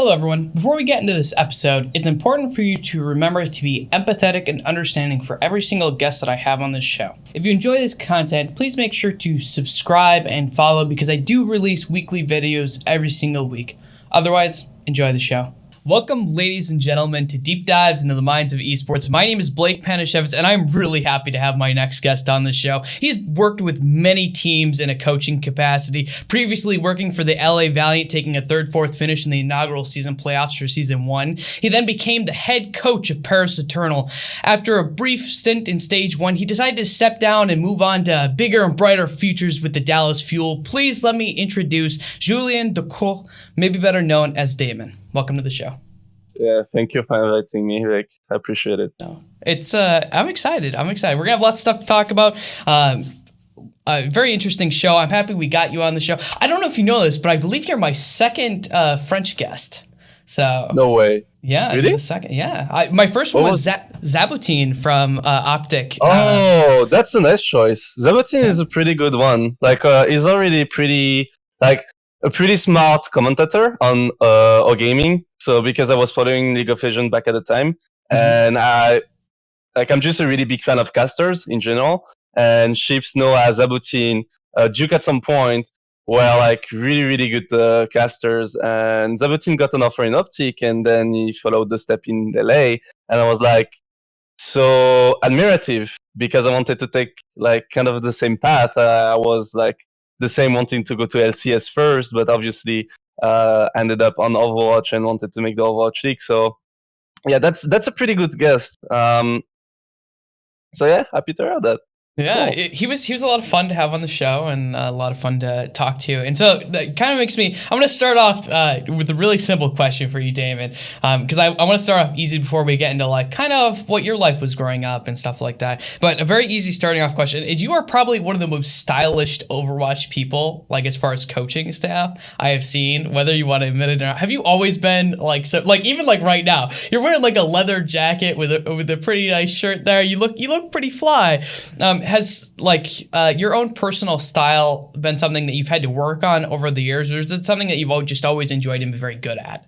Hello everyone. Before we get into this episode, it's important for you to remember to be empathetic and understanding for every single guest that I have on this show. If you enjoy this content, please make sure to subscribe and follow because I do release weekly videos every single week. Otherwise, enjoy the show. Welcome, ladies and gentlemen, to Deep Dives into the Minds of Esports. My name is Blake Panashevitz, and I'm really happy to have my next guest on the show. He's worked with many teams in a coaching capacity, previously working for the LA Valiant, taking a 3rd, 4th finish in the inaugural season playoffs for Season 1. He then became the head coach of Paris Eternal. After a brief stint in Stage 1, he decided to step down and move on to bigger and brighter futures with the Dallas Fuel. Please let me introduce Julien Ducros, maybe better known as Daemon. Welcome to the show. Yeah, thank you for inviting me, Rick. I appreciate it. It's I'm excited. We're gonna have lots of stuff to talk about. A very interesting show. I'm happy we got you on the show. I don't know if you know this, but I believe you're my second French guest. So no way. Yeah, really? The second. Yeah, my first one was Zabotin from Optic. Oh, that's a nice choice. Zabotin is a pretty good one. He's already pretty a pretty smart commentator on gaming. So because I was following League of Legends back at the time, and I'm just a really big fan of casters in general. And Chiefs know as Zabotin, Duke at some point were really, really good casters. And Zabotin got an offer in Optic, and then he followed the step in LA. And I was so admirative because I wanted to take kind of the same path. I was the same wanting to go to LCS first, but obviously ended up on Overwatch and wanted to make the Overwatch League. So yeah, that's a pretty good guest. So yeah, happy to hear that. Yeah, cool. He was a lot of fun to have on the show and a lot of fun to talk to. And so that kind of makes me, I'm going to start off with a really simple question for you, Daemon, because I want to start off easy before we get into kind of what your life was growing up and stuff like that. But a very easy starting off question is you are probably one of the most stylish Overwatch people, as far as coaching staff I have seen, whether you want to admit it or not. Have you always been even right now, you're wearing a leather jacket with a pretty nice shirt there. You look pretty fly. Has your own personal style been something that you've had to work on over the years, or is it something that you've just always enjoyed and been very good at?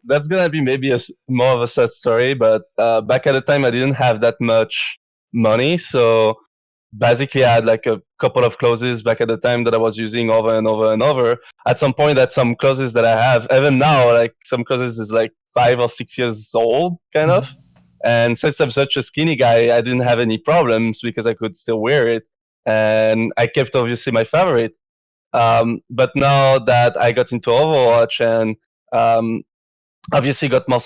That's gonna be maybe more of a sad story, but back at the time I didn't have that much money, so basically I had a couple of clothes back at the time that I was using over and over and over. At some point, that some clothes that I have, even now, some clothes is 5 or 6 years old, kind of. And since I'm such a skinny guy, I didn't have any problems because I could still wear it. And I kept obviously my favorite. But now that I got into Overwatch and obviously got more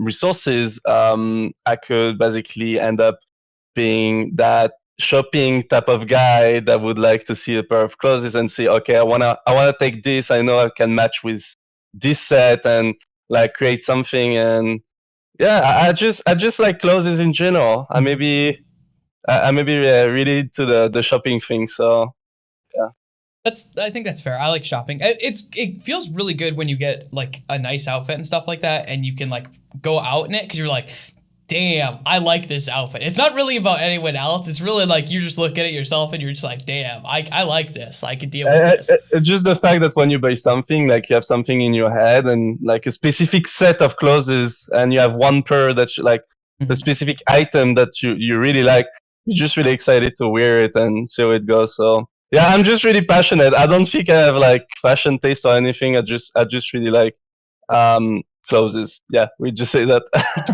resources, I could basically end up being that shopping type of guy that would like to see a pair of clothes and say, okay, I wanna take this. I know I can match with this set and create something. And yeah, I just like clothes in general. I maybe really into the shopping thing. So yeah, I think that's fair. I like shopping. It feels really good when you get a nice outfit and stuff like that, and you can go out in it because you're damn, I like this outfit. It's not really about anyone else. It's really you just look at it yourself and you're just damn, I like this. I can deal with this. Just the fact that when you buy something, you have something in your head and a specific set of clothes, and you have one pair that the specific item that you really like, you're just really excited to wear it and see how it goes. So yeah, I'm just really passionate. I don't think I have fashion taste or anything. I just really like clothes. Yeah, we just say that.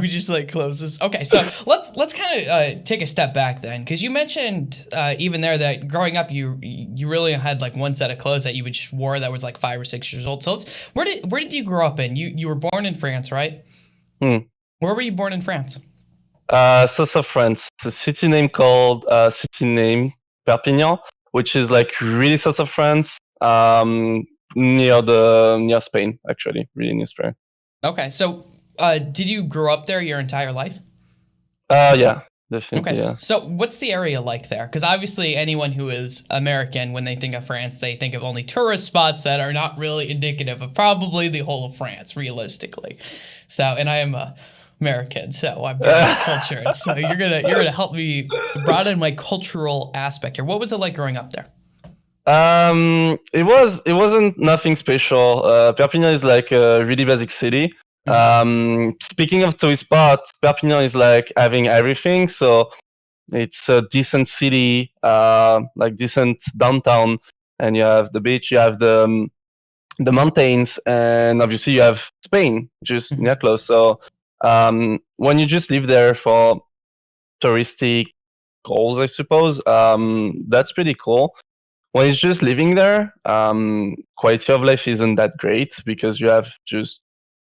We just like clothes. Okay, so let's kind of take a step back then, because you mentioned even there that growing up you really had one set of clothes that you would just wore that was 5 or 6 years old. So where did you grow up in? You were born in France, right? Where were you born in France? South of France. It's a city name called Perpignan, which is really south of France, near Spain, actually, really near Spain. Okay, so did you grow up there your entire life? Yeah, definitely. Okay, yeah. So what's the area like there? Because obviously anyone who is American, when they think of France, they think of only tourist spots that are not really indicative of probably the whole of France, realistically. So, and I am American, so I'm very cultured. So you're gonna help me broaden my cultural aspect here. What was it like growing up there? It wasn't nothing special. Perpignan is like a really basic city. Speaking of tourist spots, Perpignan is like having everything. So it's a decent city, like decent downtown, and you have the beach, you have the mountains, and obviously you have Spain just near close. So when you just live there for touristic goals, I suppose, that's pretty cool. When it's just living there, quality of life isn't that great because you have just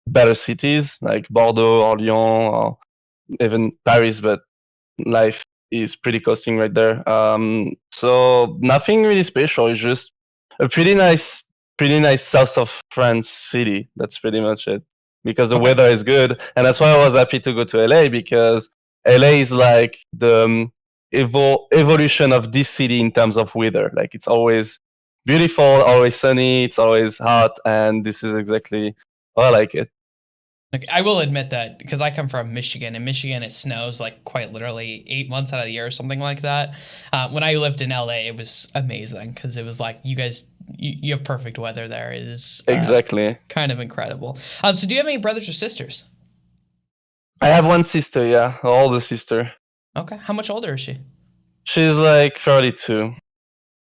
better cities like Bordeaux or Lyon or even Paris, but life is pretty costing right there. So nothing really special. It's just a pretty nice south of France city. That's pretty much it. Because the Okay. weather is good, and that's why I was happy to go to LA because LA is like the evolution of this city in terms of weather. Like it's always beautiful, always sunny, it's always hot, and this is exactly how I like it. Like, I will admit that because I come from Michigan. In Michigan, it snows like quite literally 8 months out of the year or something like that. When I lived in LA, it was amazing because it was like you guys, you have perfect weather there. It is Exactly. kind of incredible. So, do you have any brothers or sisters? I have one sister, yeah, older sister. Okay. How much older is she? She's like 32.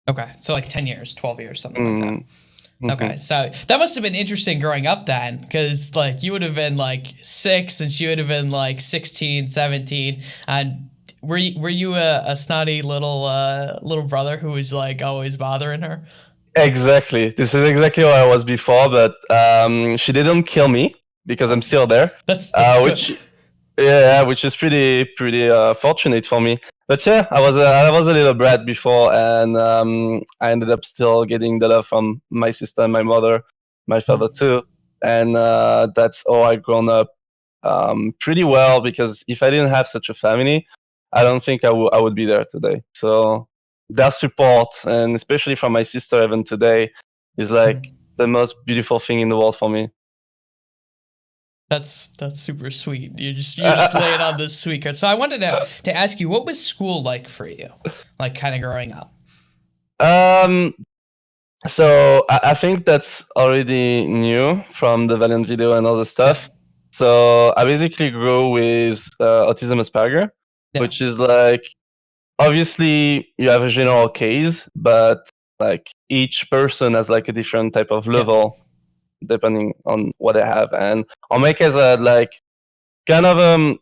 Okay. So, like 10 years, 12 years, something like that. Mm, Okay, mhm. so that must have been interesting growing up then, because like you would have been like 6 and she would have been like 16, 17. And were you a snotty little brother who was like always bothering her? Exactly. This is exactly where I was before, but she didn't kill me because I'm still there. That's good. Which yeah, which is pretty fortunate for me. But yeah, I was a little brat before, and I ended up still getting the love from my sister and my mother, my father too, and that's how I grown up pretty well. Because if I didn't have such a family, I don't think I would be there today. So their support, and especially from my sister even today, is like the most beautiful thing in the world for me. That's super sweet. You're just laying on this sweet card. So I wanted to ask you, what was school like for you, like kind of growing up? um, So I think that's already new from the Valiant video and all the Yeah, stuff. So I basically grew with autism Asperger, yeah, which is like obviously you have a general case, but like each person has like a different type of yeah, level depending on what they have. And on my case, I had like kind of a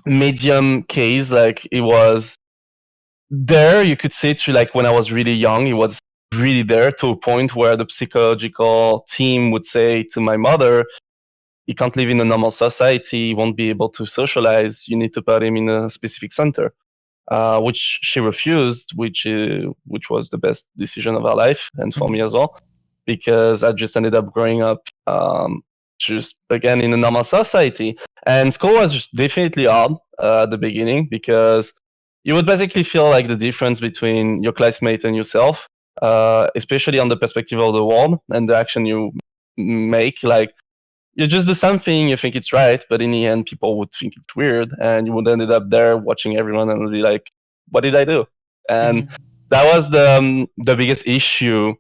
medium case. Like it was there, you could say, to like when I was really young, it was really there to a point where the psychological team would say to my mother, he can't live in a normal society, he won't be able to socialize, you need to put him in a specific center. Which she refused, which was the best decision of her life and for me as well, because I just ended up growing up just again in a normal society. And school was just definitely hard at the beginning because you would basically feel like the difference between your classmate and yourself, especially on the perspective of the world and the action you make. Like you just do something, you think it's right, but in the end, people would think it's weird, and you would end up there watching everyone and be like, "What did I do?" And hmm that was the biggest issue,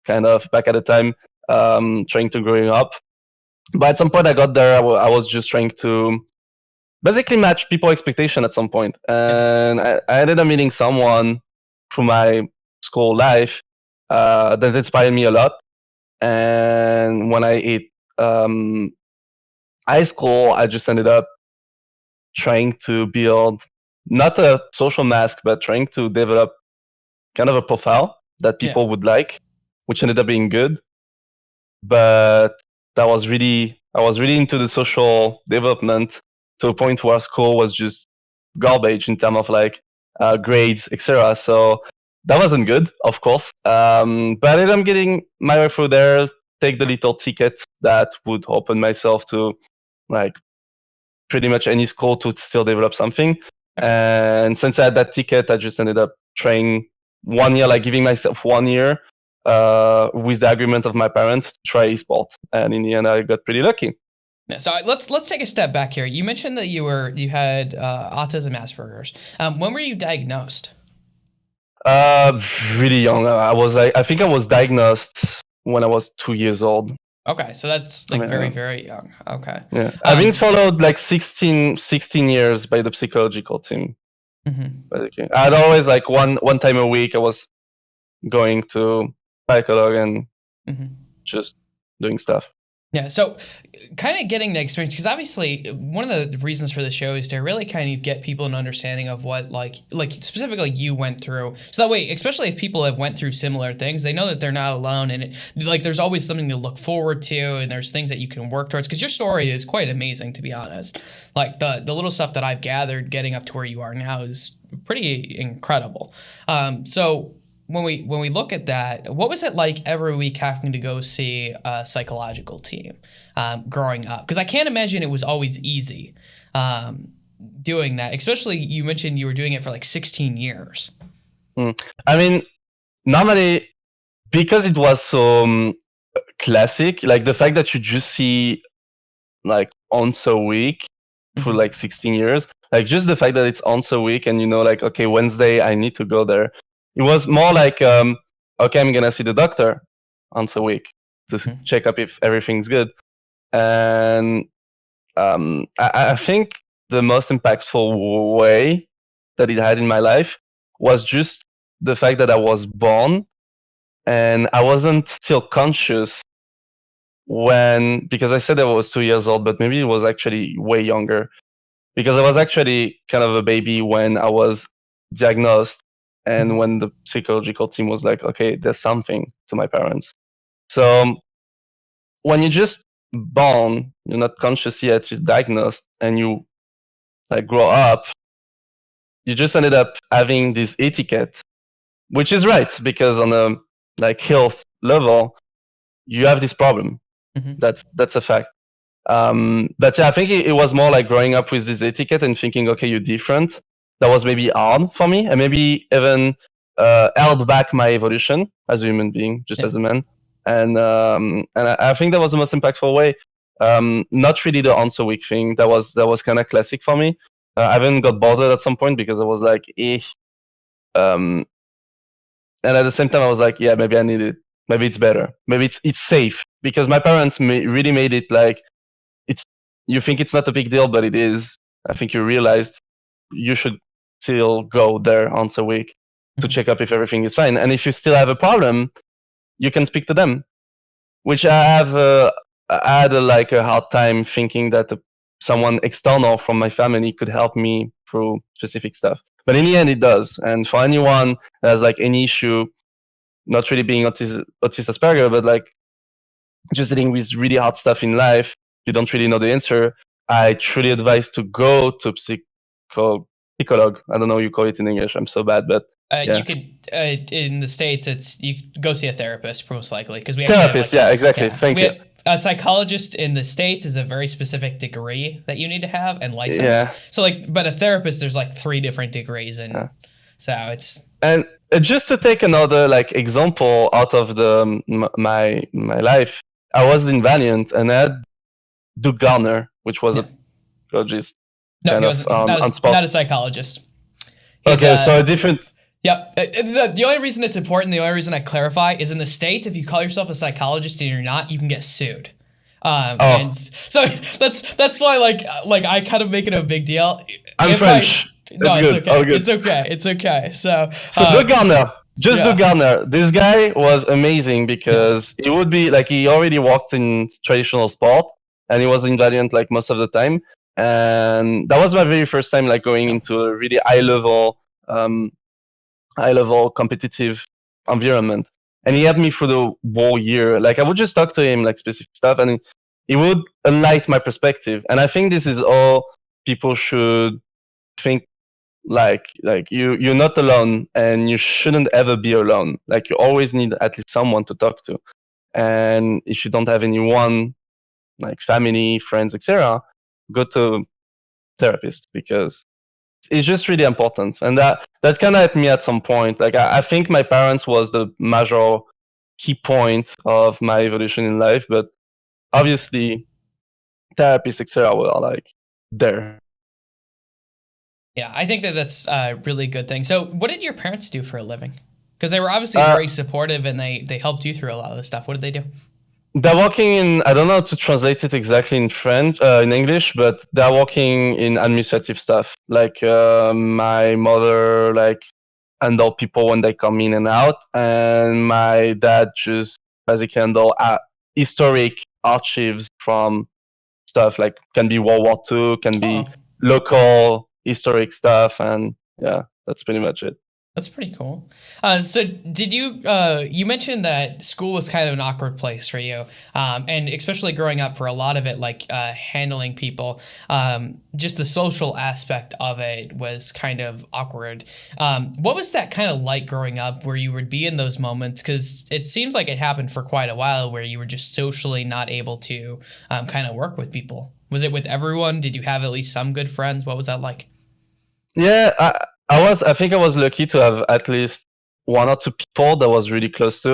kind of back at the time, trying to growing up. But at some point, I got there. I was just trying to basically match people expectation at some point, yeah, and I ended up meeting someone through my school life that inspired me a lot. And when I hit um, high school, I just ended up trying to build not a social mask, but trying to develop kind of a profile that yeah. people would like, which ended up being good. But I was really into the social development to a point where school was just garbage in terms of like grades, etc. So that wasn't good, of course. But I ended up getting my way through there, take the little ticket that would open myself to like pretty much any school to still develop something. Okay. And since I had that ticket, I just ended up trying 1 year, like giving myself 1 year with the agreement of my parents to try esports. And in the end, I got pretty lucky. Yeah, so let's take a step back here. You mentioned that you had autism Asperger's. When were you diagnosed? Uh, really young. I think I was diagnosed when I was 2 years old. Okay, so that's like very, very young. Okay. Yeah, I've been followed like 16 years by the psychological team. Mm-hmm. Basically, I'd always like one time a week I was going to psychologue and just doing stuff. Yeah, so kind of getting the experience, because obviously one of the reasons for the show is to really kind of get people an understanding of what like specifically you went through. So that way, especially if people have went through similar things, they know that they're not alone, and like there's always something to look forward to, and there's things that you can work towards. Because your story is quite amazing, to be honest. Like the little stuff that I've gathered getting up to where you are now is pretty incredible. So when we look at that, what was it like every week having to go see a psychological team growing up? Because I can't imagine it was always easy doing that. Especially you mentioned you were doing it for like 16 years. I mean, normally because it was so classic, like the fact that you just see like once a week for like 16 years, like just the fact that it's once a week and you know like okay, Wednesday I need to go there. It was more like okay, I'm gonna see the doctor once a week to check up if everything's good. And I think the most impactful way that it had in my life was just the fact that I was born and I wasn't still conscious because I said I was 2 years old, but maybe it was actually way younger because I was actually kind of a baby when I was diagnosed and when the psychological team was like, okay, there's something to my parents. So when you're just born, you're not conscious yet, you're diagnosed, and you like grow up, you just ended up having this etiquette, which is right because on a like health level, you have this problem. That's a fact. But yeah, I think it was more like growing up with this etiquette and thinking, okay, you're different. That was maybe hard for me, and maybe even held back my evolution as a human being, just as a man. And I think that was the most impactful way. Not really the once a week thing. That was kind of classic for me. I even got bothered at some point because I was like, eh. And at the same time, I was like, yeah, maybe I need it. Maybe it's better. Maybe it's safe because my parents really made it like you think it's not a big deal, but it is. I think you realized you should still go there once a week to check up if everything is fine. And if you still have a problem, you can speak to them. Which I had like a hard time thinking that someone external from my family could help me through specific stuff. But in the end, it does. And for anyone that has like any issue, not really being autistic Asperger, but like just dealing with really hard stuff in life, you don't really know the answer, I truly advise to go to psychologue. I don't know how you call it in English. I'm so bad, but yeah. You could in the States, it's you go see a therapist most likely because we therapist. Yeah, exactly. Thank you. A psychologist in the States is a very specific degree that you need to have and license. Yeah. So like, but a therapist, there's like 3 different degrees, and so it's. And just to take another like example out of the my life, I was in Valiant and I had Ducros, which was a psychologist. No, he was not a psychologist. Okay, so a different. Yeah. The only reason it's important, the only reason I clarify, is in the States, if you call yourself a psychologist and you're not, you can get sued. And so that's why like I kind of make it a big deal. I'm French. No, it's okay. Oh, it's okay. It's okay. So Ducros. Ducros. This guy was amazing because he would be like he already worked in traditional sport and he was in Valiant like most of the time. And that was my very first time like going into a really high level competitive environment. And he had me for the whole year. Like I would just talk to him like specific stuff and he would enlighten my perspective. And I think this is all people should think like you're not alone and you shouldn't ever be alone. Like you always need at least someone to talk to. And if you don't have anyone like family, friends, etc., go to therapist because it's just really important. And that kind of helped me at some point. Like I think my parents was the major key point of my evolution in life, but obviously therapists, etc., were like there. Yeah, I think that that's a really good thing. So, what did your parents do for a living? Because they were obviously Uh, very supportive and they helped you through a lot of this stuff. What did they do? they're working in, I don't know how to translate it exactly in French, in English, but they're working in administrative stuff. Like my mother, like handle people when they come in and out, and my dad just basically handle historic archives from stuff like can be World War II, can be Oh, local historic stuff, and yeah, that's pretty much it. that's pretty cool. So did you you mentioned that school was kind of an awkward place for you, and especially growing up for a lot of it, like handling people, just the social aspect of it was kind of awkward. What was that kind of like growing up, where you would be in those moments? Because it seems like it happened for quite a while, where you were just socially not able to kind of work with people. Was it with everyone? Did you have at least some good friends? What was that like? Yeah, I think I was lucky to have at least one or two people that was really close to.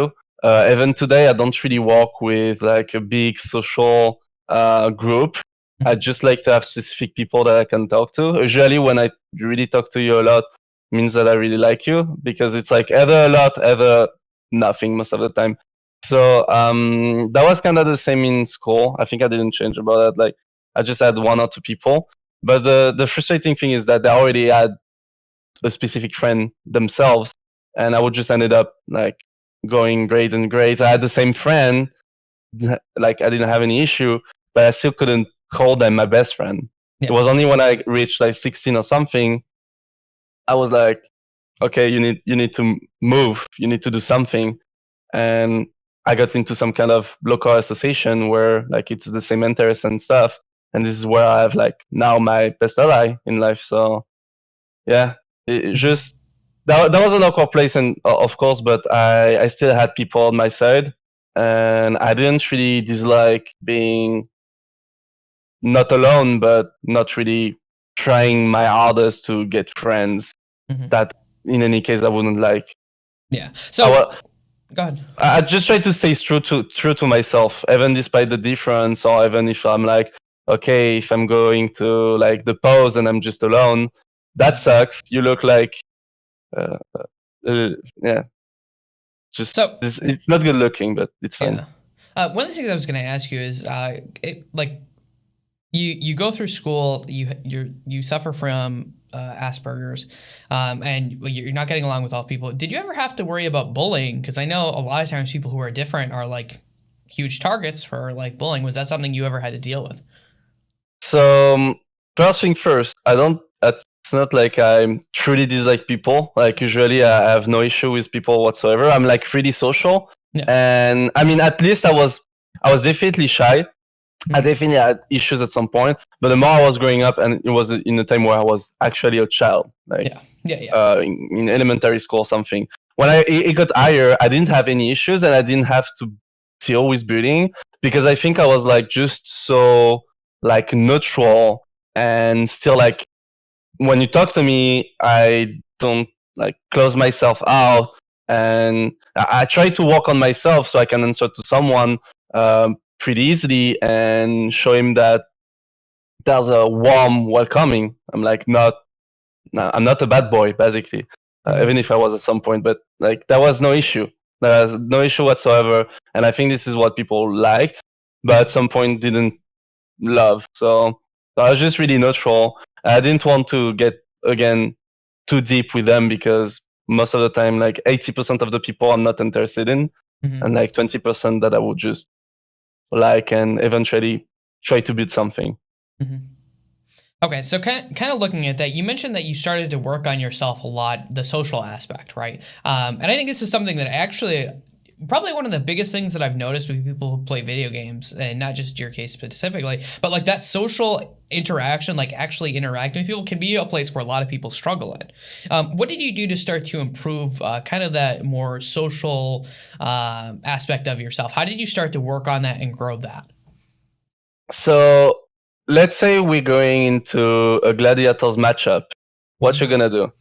Even today, I don't really work with like a big social group. I Mhm. just like to have specific people that I can talk to. Usually, when I really talk to you a lot, means that I really like you because it's like either a lot, either nothing most of the time. So that was kind of the same in school. I think I didn't change about that. Like I just had one or two people. But the frustrating thing is that they already had a specific friend themselves, and I would just ended up like going great and great. I had the same friend, like I didn't have any issue, but I still couldn't call them my best friend. It Yeah. was only when I reached like 16 or something, I was like, okay, you need to move, you need to do something, and I got into some kind of local association where like it's the same interests and stuff, and this is where I have like now my best ally in life. So yeah, it Mhm. just that was an awkward place, and of course, but I still had people on my side, and I didn't really dislike being not alone, but not really trying my hardest to get friends Mhm. that in any case I wouldn't like. Yeah. I, So go ahead. I just try to stay true to myself, even despite the difference, or even if I'm like, okay, if I'm going to like the pause and I'm just alone, that Mhm. sucks. You look like, uh, yeah, just So it's not good looking, but it's fine. yeah. One of the things I was going to ask you is, like you go through school, you suffer from Asperger's, and you're not getting along with all people. Did you ever have to worry about bullying? Because I know a lot of times people who are different are like huge targets for like bullying. Was that something you ever had to deal with? So first thing first, I don't. It's not like I truly dislike people. Like usually, I have no issue with people whatsoever. I'm like really social, Yeah. and I mean, at least I was definitely shy. I Mhm. definitely had issues at some point, but the more I was growing up, and it was in a time where I was actually a child, like Yeah. Yeah. Yeah. in elementary school or something. When it got higher, I didn't have any issues, and I didn't have to deal with bullying because I think I was like just so like neutral and still like when you talk to me, I don't like close myself out, and I try to work on myself so I can answer to someone pretty easily and show him that there's a warm welcoming. I'm like not, no, I'm not a bad boy basically, even Mhm. if I was at some point, but like there was no issue. There was no issue whatsoever, and I think this is what people liked, but Yeah. at some point didn't love. So I was just really neutral. I didn't want to get again too deep with them because most of the time, like 80% of the people I'm not interested in, and Mhm. like 20% that I would just like and eventually try to build something. Mhm. Okay, so kind of looking at that, you mentioned that you started to work on yourself a lot, the social aspect, right? And I think this is something that actually probably one of the biggest things that I've noticed with people who play video games, and not just your case specifically, but like that social interaction, like actually interacting with people, can be a place where a lot of people struggle in. What did you do to start to improve kind of that more social aspect of yourself? How did you start to work on that and grow that? So let's say we're going into a gladiators matchup. What you Mhm. gonna do?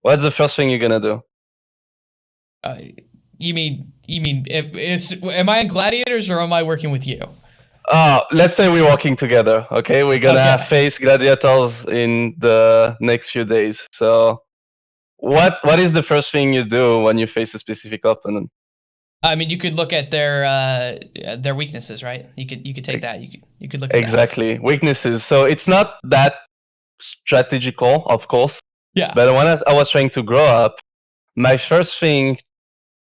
What's the first thing you're gonna do? Uh, you mean if am I in Gladiators or am I working with you? let's say we're walking together. Okay, we're gonna face gladiators in the next few days. So, what is the first thing you do when you face a specific opponent? I mean, you could look at their weaknesses, right? You could take that. You could look at exactly weaknesses. So it's not that strategical, of course. Yeah. But when I was trying to grow up, my first thing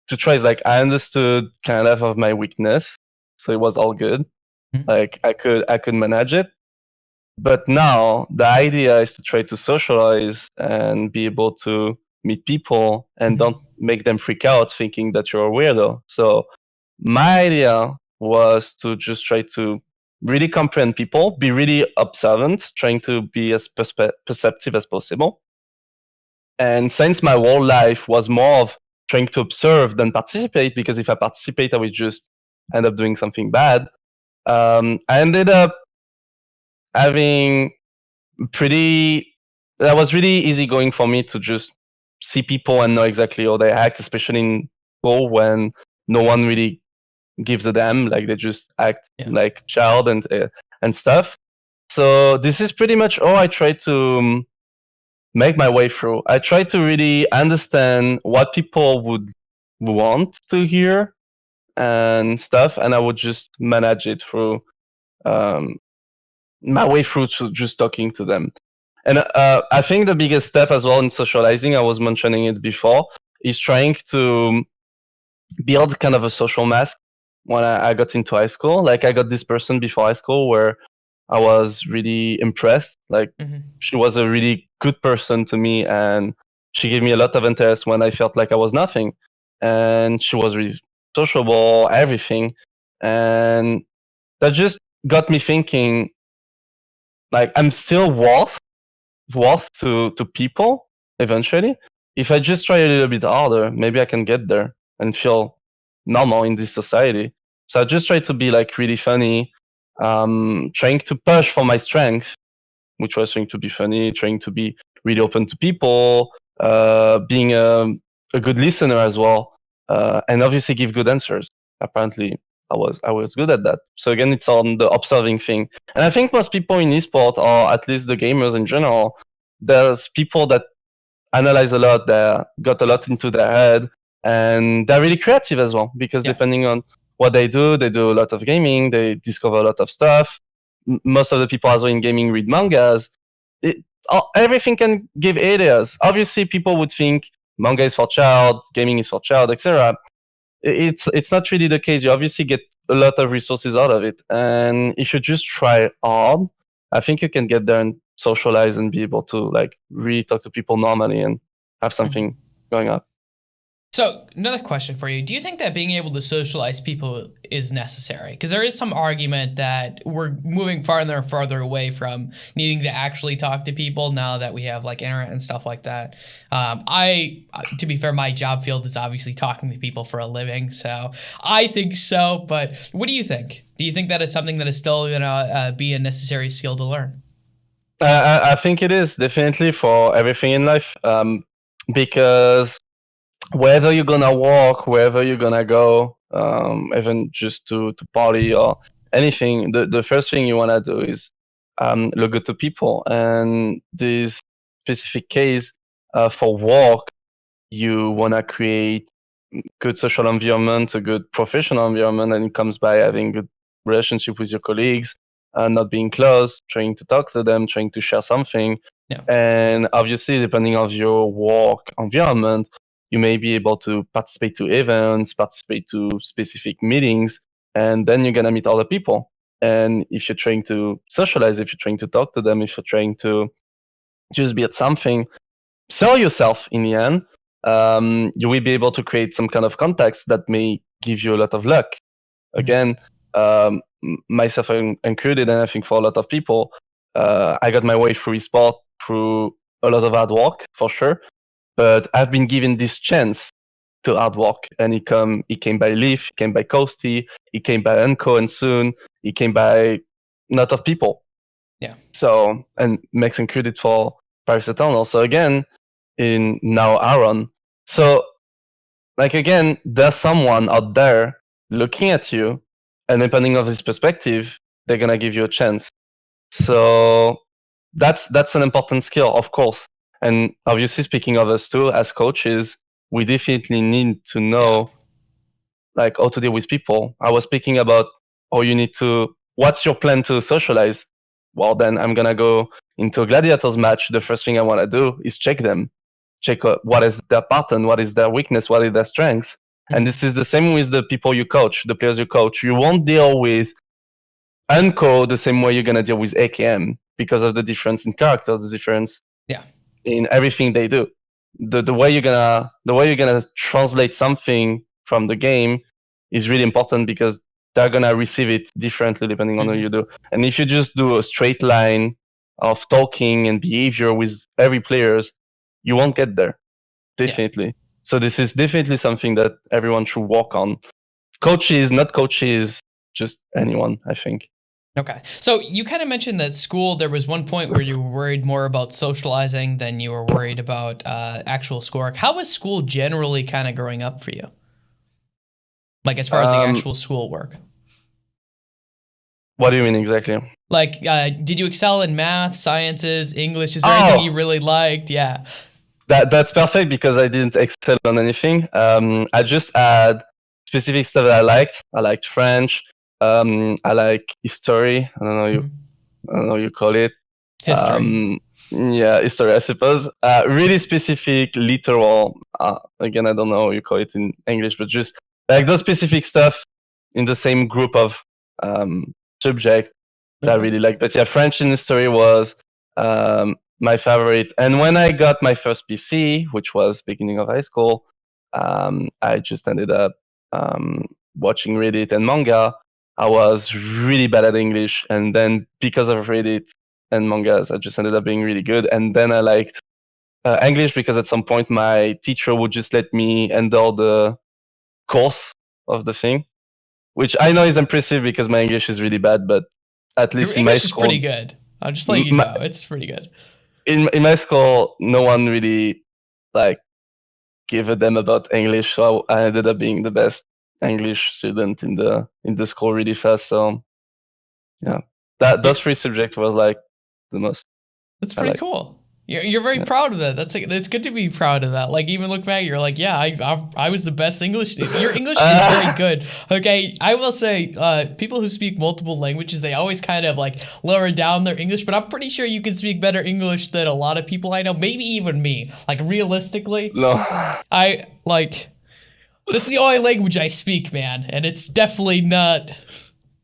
to try is like I understood kind of my weakness, so it was all good. Mhm. Like I could manage it. But now the idea is to try to socialize and be able to meet people and don't make them freak out thinking that you're a weirdo. So my idea was to just try to really comprehend people, be really observant, trying to be as perceptive as possible. And since my whole life was more of trying to observe than participate, because if I participate, I would just end up doing something bad. I ended up having that was really easy going for me to just see people and know exactly how they act, especially in school when no one really gives a damn, like they just act like child and stuff. So this is pretty much all I try to make my way through. I try to really understand what people would want to hear and stuff, and I would just manage it through um, my way through to just talking to them. And I think the biggest step as well in socializing, I was mentioning it before, is trying to build kind of a social mask when I got into high school. Like I got this person before high school where I was really impressed. Like she was a really good person to me and she gave me a lot of interest when I felt like I was nothing. And she was really sociable, everything. And that just got me thinking like I'm still worth to people eventually. If I just try a little bit harder, maybe I can get there and feel normal in this society. So I just try to be like really funny, trying to push for my strength, which was trying to be funny, trying to be really open to people, being a good listener as well, and obviously give good answers. Apparently, I was good at that. So again, it's on the observing thing, and I think most people in esport, or at least the gamers in general, there's people that analyze a lot, that got a lot into their head, and they're really creative as well. Because depending on what they do a lot of gaming, they discover a lot of stuff. Most of the people also in gaming read mangas. Everything can give ideas. Obviously, people would think manga is for child, gaming is for child, etc. It's not really the case. You obviously get a lot of resources out of it, and if you just try hard, I think you can get there and socialize and be able to like really talk to people normally and have something going on. So another question for you. Do you think that being able to socialize people is necessary? Because there is some argument that we're moving farther and farther away from needing to actually talk to people now that we have like internet and stuff like that. To be fair, my job field is obviously talking to people for a living. So I think so. But what do you think? Do you think that is something that is still going to be a necessary skill to learn? I think it is definitely for everything in life, because wherever you're gonna walk, wherever you're gonna go, even just to party or anything, the first thing you wanna do is look good to people. And this specific case, for work, you wanna create good social environment, a good professional environment, and it comes by having good relationship with your colleagues, not being close, trying to talk to them, trying to share something. And obviously, depending on your work environment, you may be able to participate to events, participate to specific meetings, and then you're gonna meet other people. And if you're trying to socialize, if you're trying to talk to them, if you're trying to just be at something, sell yourself in the end, you will be able to create some kind of context that may give you a lot of luck. Again, myself included, and I think for a lot of people, I got my way through esport through a lot of hard work, for sure. But I've been given this chance to hard work, and it came by Leaf, it came by Coasty, it came by Unco, and soon it came by a lot of people. Yeah. So, and Max included for Paris Eternal. So again, in now Aaron. So, like again, there's someone out there looking at you, and depending on his perspective, they're gonna give you a chance. So that's an important skill, of course. And obviously, speaking of us too, as coaches, we definitely need to know like how to deal with people. I was speaking about how you need to. What's your plan to socialize? Well, then I'm gonna go into a gladiators match. The first thing I want to do is check them, check what is their pattern, what is their weakness, what is their strengths. And this is the same with the people you coach, the players you coach. You won't deal with Unco the same way you're gonna deal with AKM because of the difference in character, the difference in everything they do. The way you're gonna translate something from the game is really important because they're gonna receive it differently depending on what you do. And if you just do a straight line of talking and behavior with every players, you won't get there. Definitely. Yeah. So this is definitely something that everyone should work on. Coaches, not coaches, just anyone, I think. Okay. So you kind of mentioned that school, there was one point where you were worried more about socializing than you were worried about actual schoolwork. How was school generally kind of growing up for you? Like as far as the actual schoolwork? What do you mean exactly? Like, did you excel in math, sciences, English? Is there anything you really liked? Yeah. That's perfect because I didn't excel on anything. I just had specific stuff that I liked. I liked French. I like history. I don't know you call it. History. Yeah, history, I suppose. Really specific, literal. Again, I don't know how you call it in English, but just like those specific stuff in the same group of subject that I really like. But yeah, French and history was my favorite. And when I got my first PC, which was beginning of high school, I just ended up watching Reddit and manga. I was really bad at English, and then because of Reddit and mangas, I just ended up being really good. And then I liked English because at some point my teacher would just let me handle the course of the thing, which I know is impressive because my English is really bad, but at least in my school, English is pretty good. I'll just let you know, it's pretty good. In my school, no one really like gave a damn about English, so I ended up being the best English student in the school really fast. So yeah, those three subjects was like the most. That's pretty cool. You're very proud of that. It's good to be proud of that. Like even look back, you're like, yeah, I was the best English student. Your English is very good. Okay, I will say, people who speak multiple languages, they always kind of like lower down their English, but I'm pretty sure you can speak better English than a lot of people I know. Maybe even me. Like realistically, no, this is the only language I speak, man, and it's definitely not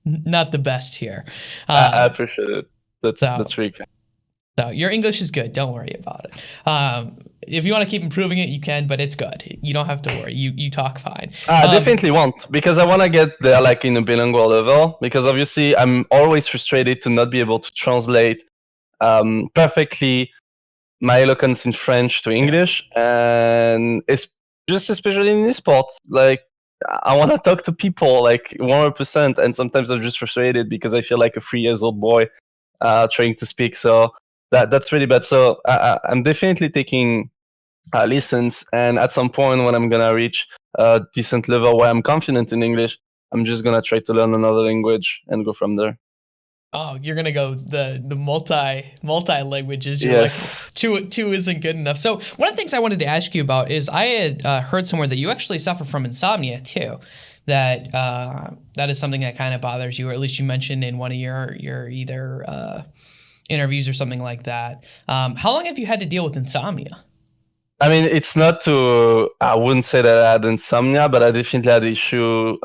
the best here. I appreciate it. That's really kind. So your English is good. Don't worry about it. If you want to keep improving it, you can, but it's good. You don't have to worry. You talk fine. I definitely won't, because I want to get there like in a bilingual level, because obviously I'm always frustrated to not be able to translate perfectly my eloquence in French to English. And it's just especially in esports, like I want to talk to people like 100%, and sometimes I'm just frustrated because I feel like a 3 years old boy trying to speak. So that's really bad. So I'm definitely taking lessons, and at some point when I'm gonna reach a decent level where I'm confident in English, I'm just gonna try to learn another language and go from there. Oh, you're gonna go the multi languages. You're yes. Like two isn't good enough. So one of the things I wanted to ask you about is I had heard somewhere that you actually suffer from insomnia too. That is something that kind of bothers you, or at least you mentioned in one of your either interviews or something like that. How long have you had to deal with insomnia? I mean, it's not I wouldn't say that I had insomnia, but I definitely had issue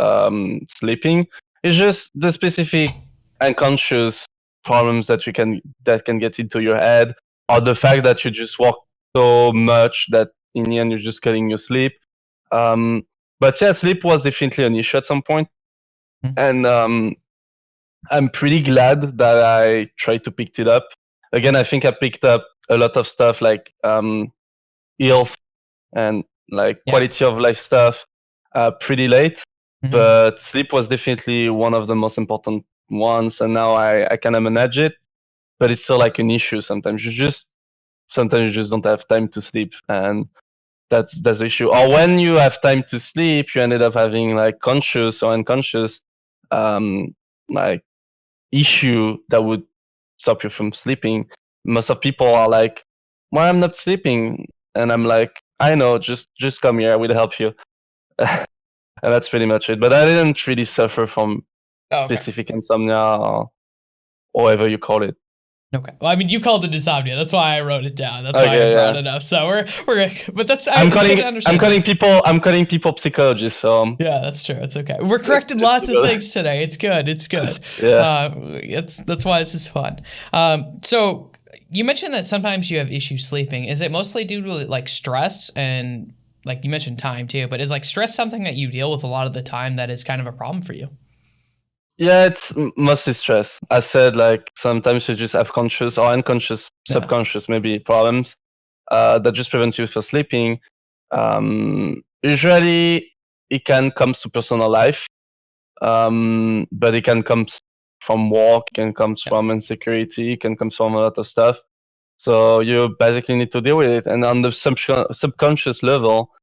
sleeping. It's just the specific unconscious problems that can get into your head, or the fact that you just work so much that in the end you're just cutting your sleep. But yeah, sleep was definitely an issue at some point. And I'm pretty glad that I tried to pick it up. Again, I think I picked up a lot of stuff like health and like quality of life stuff pretty late. But sleep was definitely one of the most important ones, and now I kind of manage it. But it's still like an issue sometimes. Sometimes you just don't have time to sleep, and that's the issue. Or when you have time to sleep, you ended up having like conscious or unconscious like issue that would stop you from sleeping. Most of people are like, "Why I'm not sleeping?" And I'm like, "I know, just come here, I will help you." And that's pretty much it. But I didn't really suffer from specific insomnia or whatever you call it. Okay. Well, I mean, you called it insomnia. That's why I wrote it down. That's why Okay, I brought yeah. it up. So we're but that's I'm it's good to understand. I'm calling people psychologists. So yeah, that's true. It's okay. We're correcting lots of things today. It's good. It's good. Yeah. That's why this is fun. So you mentioned that sometimes you have issues sleeping. Is it mostly due to like stress and like you mentioned time too? But is like stress something that you deal with a lot of the time that is kind of a problem for you? Yeah, it's mostly stress. I said like sometimes you just have conscious or unconscious, subconscious maybe problems that just prevent you from sleeping. Usually it can come to personal life, but it can come from work, it can come from insecurity, it can come from a lot of stuff. So you basically need to deal with it. And on the subconscious level,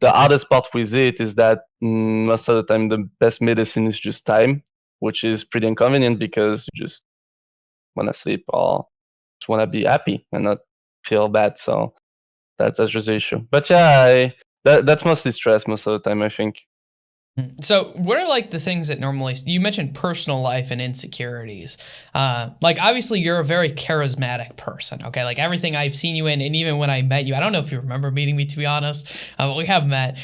the hardest part with it is that most of the time the best medicine is just time, which is pretty inconvenient because you just want to sleep or just want to be happy and not feel bad. So that's just the issue. But yeah, that's mostly stress most of the time, I think. So what are like the things that normally you mentioned personal life and insecurities? Like obviously you're a very charismatic person. Okay. Like everything I've seen you in, and even when I met you, I don't know if you remember meeting me to be honest, but we have met.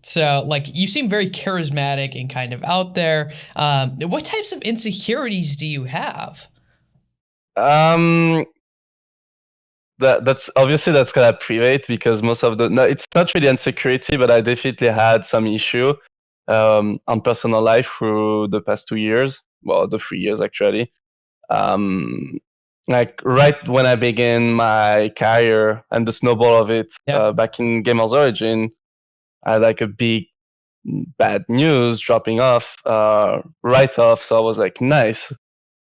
So like you seem very charismatic and kind of out there. What types of insecurities do you have? That's obviously that's kind of private because most of the it's not really insecurity, but I definitely had some issue on personal life through the past 2 years. Well, the 3 years actually. Like right when I began my career and the snowball of it back in Gamers Origin, I had like a big bad news dropping off right off. So I was like, nice.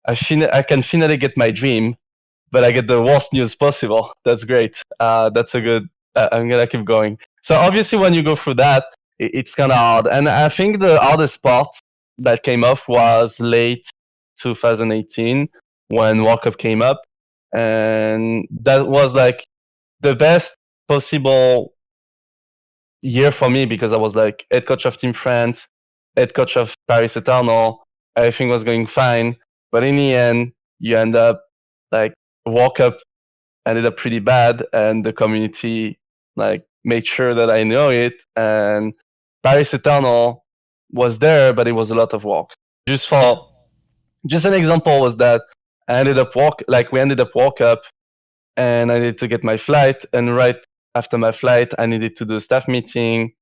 I can finally get my dream, but I get the worst news possible. That's great. That's a good. I'm gonna keep going. So obviously, when you go through that, it's kind of hard. And I think the hardest part that came off was late 2018 when World Cup came up, and that was like the best possible year for me because I was like head coach of Team France, head coach of Paris Eternal. Everything was going fine, but in the end, you end up like World Cup ended up pretty bad, and the community like made sure that I know it. And Paris Eternal was there, but it was a lot of work. Just an example was that I ended up we ended up World Cup, and I needed to get my flight, and right after my flight, I needed to do a staff meeting,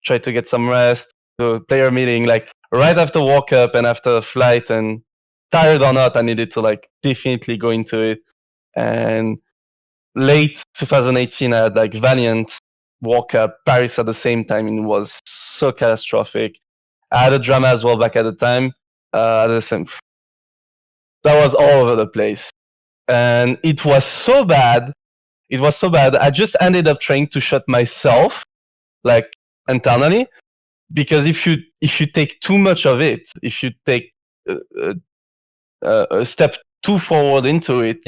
try to get some rest, do a player meeting, like right after World Cup and after a flight, and tired or not, I needed to like definitely go into it. And late 2018, I had like Valiant, World Cup, Paris at the same time, and it was so catastrophic. I had a drama as well back at the time. That was all over the place, and it was so bad. It was so bad. I just ended up trying to shut myself, like internally, because if you take too much of it, if you take a step too forward into it,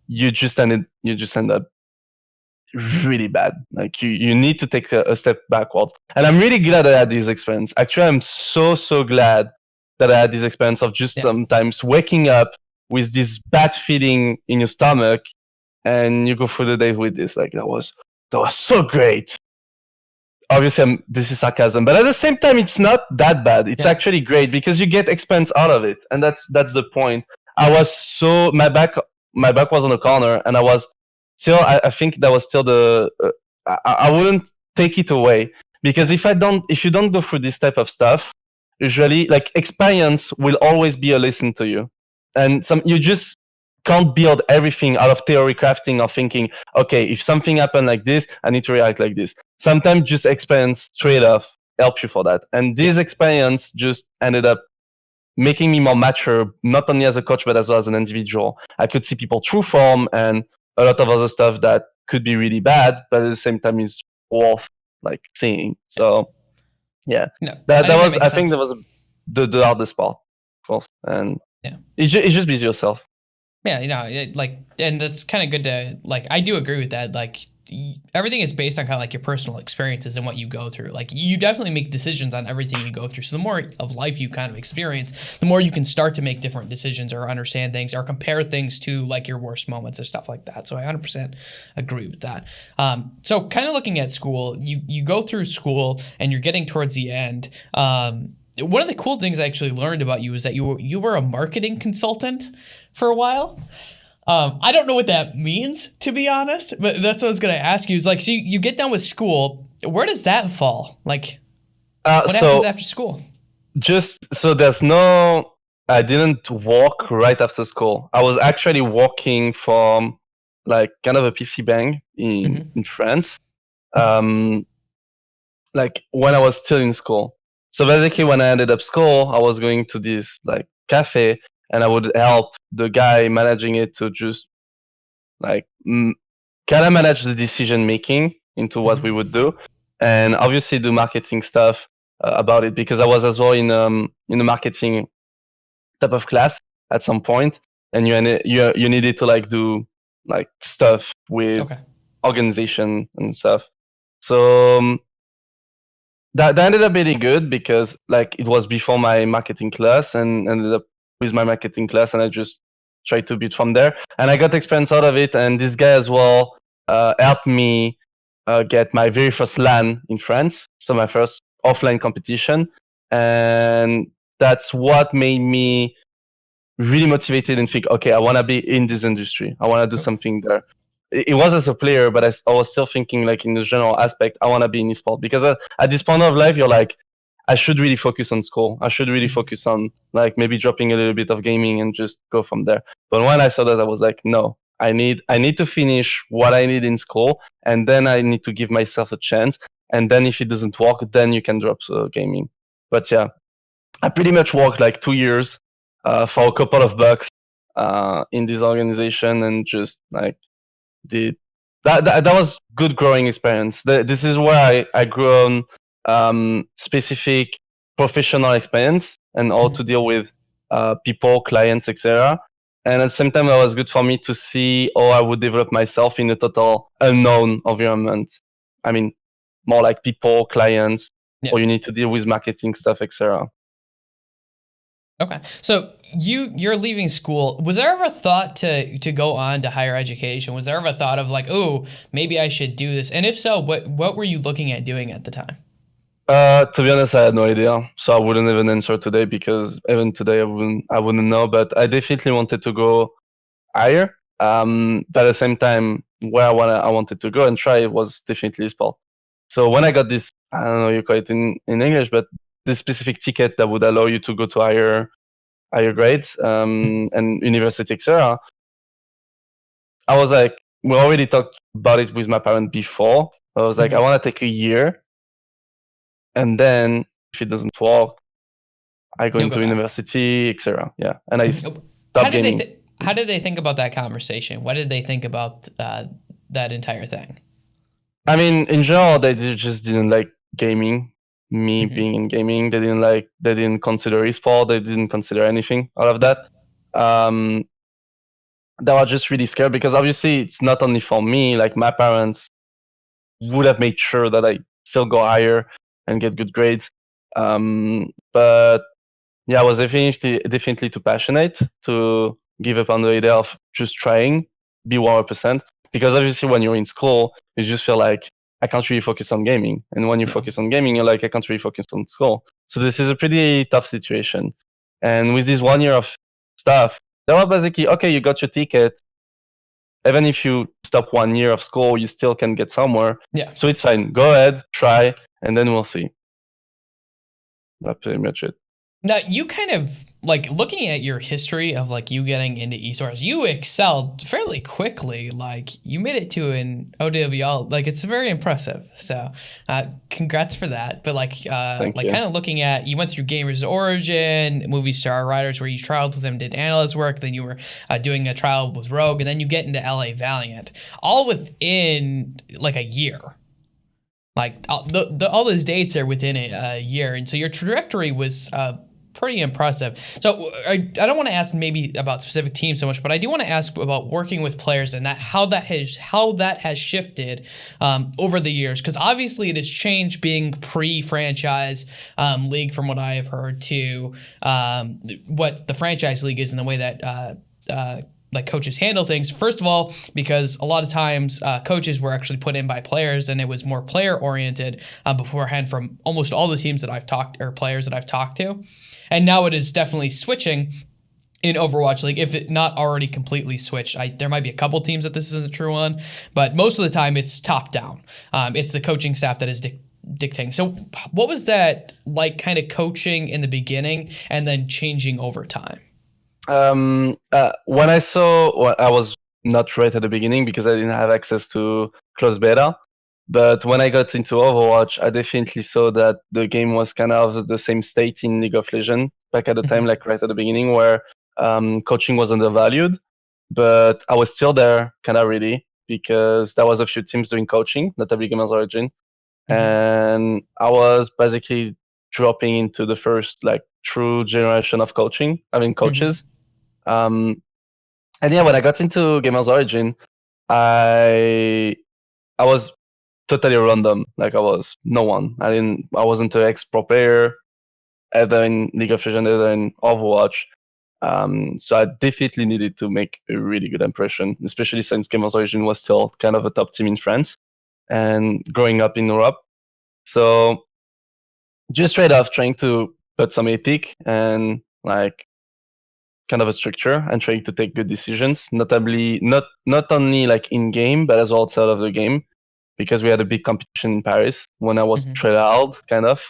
you just end up really bad. Like you need to take a step backward. And I'm really glad I had this experience. Actually, I'm so glad that I had this experience of just sometimes waking up with this bad feeling in your stomach, and you go through the day with this. Like that was so great. Obviously, this is sarcasm, but at the same time, it's not that bad. It's actually great because you get experience out of it, and that's the point. I was my back was on the corner, and I was still. I think that was still the. I wouldn't take it away because if you don't go through this type of stuff, usually like experience will always be a lesson to you, and you just can't build everything out of theory crafting or thinking, okay, if something happened like this, I need to react like this. Sometimes just experience straight off help you for that. And this experience just ended up making me more mature, not only as a coach, but as well as an individual. I could see people true form and a lot of other stuff that could be really bad, but at the same time is worth like seeing. So yeah, No, that was, I sense. think that was the hardest part. course. And Yeah. it's just be yourself. Yeah, and that's kind of good to I do agree with that. Everything is based on kind of your personal experiences and what you go through. You definitely make decisions on everything you go through. So the more of life you kind of experience, the more you can start to make different decisions or understand things or compare things to your worst moments or stuff like that. So I 100% agree with that. So kind of looking at school, you go through school and you're getting towards the end. One of the cool things I actually learned about you is that you were a marketing consultant for a while. I don't know what that means, to be honest, but that's what I was going to ask you. Is so you get done with school. Where does that fall? What happens after school? I didn't work right after school. I was actually working from kind of a PC bank in France. When I was still in school. So basically when I ended up school, I was going to this cafe and I would help the guy managing it to just kind of manage the decision making into what we would do, and obviously do marketing stuff about it, because I was as well in a marketing type of class at some point, and you needed to do stuff with organization and stuff. So that ended up being good, because it was before my marketing class, and ended up with my marketing class, and I just tried to build from there, and I got experience out of it. And this guy as well helped me get my very first LAN in France, so my first offline competition, and that's what made me really motivated and think, okay, I want to be in this industry. I want to do something there. It was as a player, but I was still thinking in the general aspect, I want to be in esports, because at this point of life, you're I should really focus on school. I should really focus on maybe dropping a little bit of gaming and just go from there. But when I saw that, I was no, I need to finish what I need in school, and then I need to give myself a chance. And then if it doesn't work, then you can drop gaming. But yeah, I pretty much worked 2 years for a couple of bucks in this organization, and just did that was good growing experience. This is where I grew on specific professional experience and how to deal with people, clients, etc. And at the same time, that was good for me to see how I would develop myself in a total unknown environment. I mean, more like people, clients, or you need to deal with marketing stuff, etc. Okay, so you're leaving school. Was there ever a thought to go on to higher education? Was there ever a thought of oh, maybe I should do this? And if so, what were you looking at doing at the time? To be honest, I had no idea, so I wouldn't even answer today, because even today I wouldn't know. But I definitely wanted to go higher. But at the same time, where I wanted to go and try was definitely sport. So when I got this, I don't know you call it in English, but this specific ticket that would allow you to go to higher grades and university, etc. I was we already talked about it with my parents before. I was I want to take a year, and then if it doesn't work, I go into university, etc. Yeah, and I stop gaming. How did they think about that conversation? What did they think about that entire thing? I mean, in general, they just didn't like gaming. Me being in gaming, they didn't consider esport. They didn't consider anything out of that. They were just really scared, because obviously it's not only for me. My parents would have made sure that I still go higher and get good grades. But yeah, I was definitely too passionate to give up on the idea of just trying, be 100%. Because obviously when you're in school, you just feel I can't really focus on gaming. And when you focus on gaming, you're I can't really focus on school. So this is a pretty tough situation. And with this 1 year of stuff, they were basically, okay, you got your ticket. Even if you stop 1 year of school, you still can get somewhere. Yeah. So it's fine. Go ahead, try, and then we'll see. That's pretty much it. Now, you kind of, looking at your history of, you getting into esports, you excelled fairly quickly. You made it to an OWL. It's very impressive. So, congrats for that. But, kind of looking at, you went through Gamers Origin, Movie Star Riders, where you trialed with them, did analyst work, then you were doing a trial with Rogue, and then you get into LA Valiant, all within, a year. All those dates are within a year. And so your trajectory was pretty impressive. So I don't want to ask maybe about specific teams so much, but I do want to ask about working with players and how that has shifted over the years, because obviously it has changed being pre-franchise league from what I have heard to what the franchise league is, in the way that like coaches handle things. First of all, because a lot of times coaches were actually put in by players, and it was more player oriented beforehand from almost all the teams that I've talked, or players that I've talked to. And now it is definitely switching in Overwatch League, if it not already completely switched. There might be a couple teams that this isn't true on, but most of the time it's top down. It's the coaching staff that is dictating. So what was that like, kind of coaching in the beginning and then changing over time? When I saw, I was not right at the beginning because I didn't have access to closed beta. But when I got into Overwatch, I definitely saw that the game was kind of the same state in League of Legends back at the time, like right at the beginning, where coaching was undervalued. But I was still there, kind of really, because there was a few teams doing coaching, notably Gamers Origin, and I was basically dropping into the first like true generation of coaching. I mean, coaches. And yeah, when I got into Gamers Origin, I was totally random. Like I was no one. I wasn't an ex-pro player, either in League of Legends, either in Overwatch. So I definitely needed to make a really good impression, especially since Gamers Origin was still kind of a top team in France and growing up in Europe. So just straight off trying to put some ethic and like kind of a structure and trying to take good decisions, notably not only like in game but as well outside of the game, because we had a big competition in Paris when I was tried out, kind of,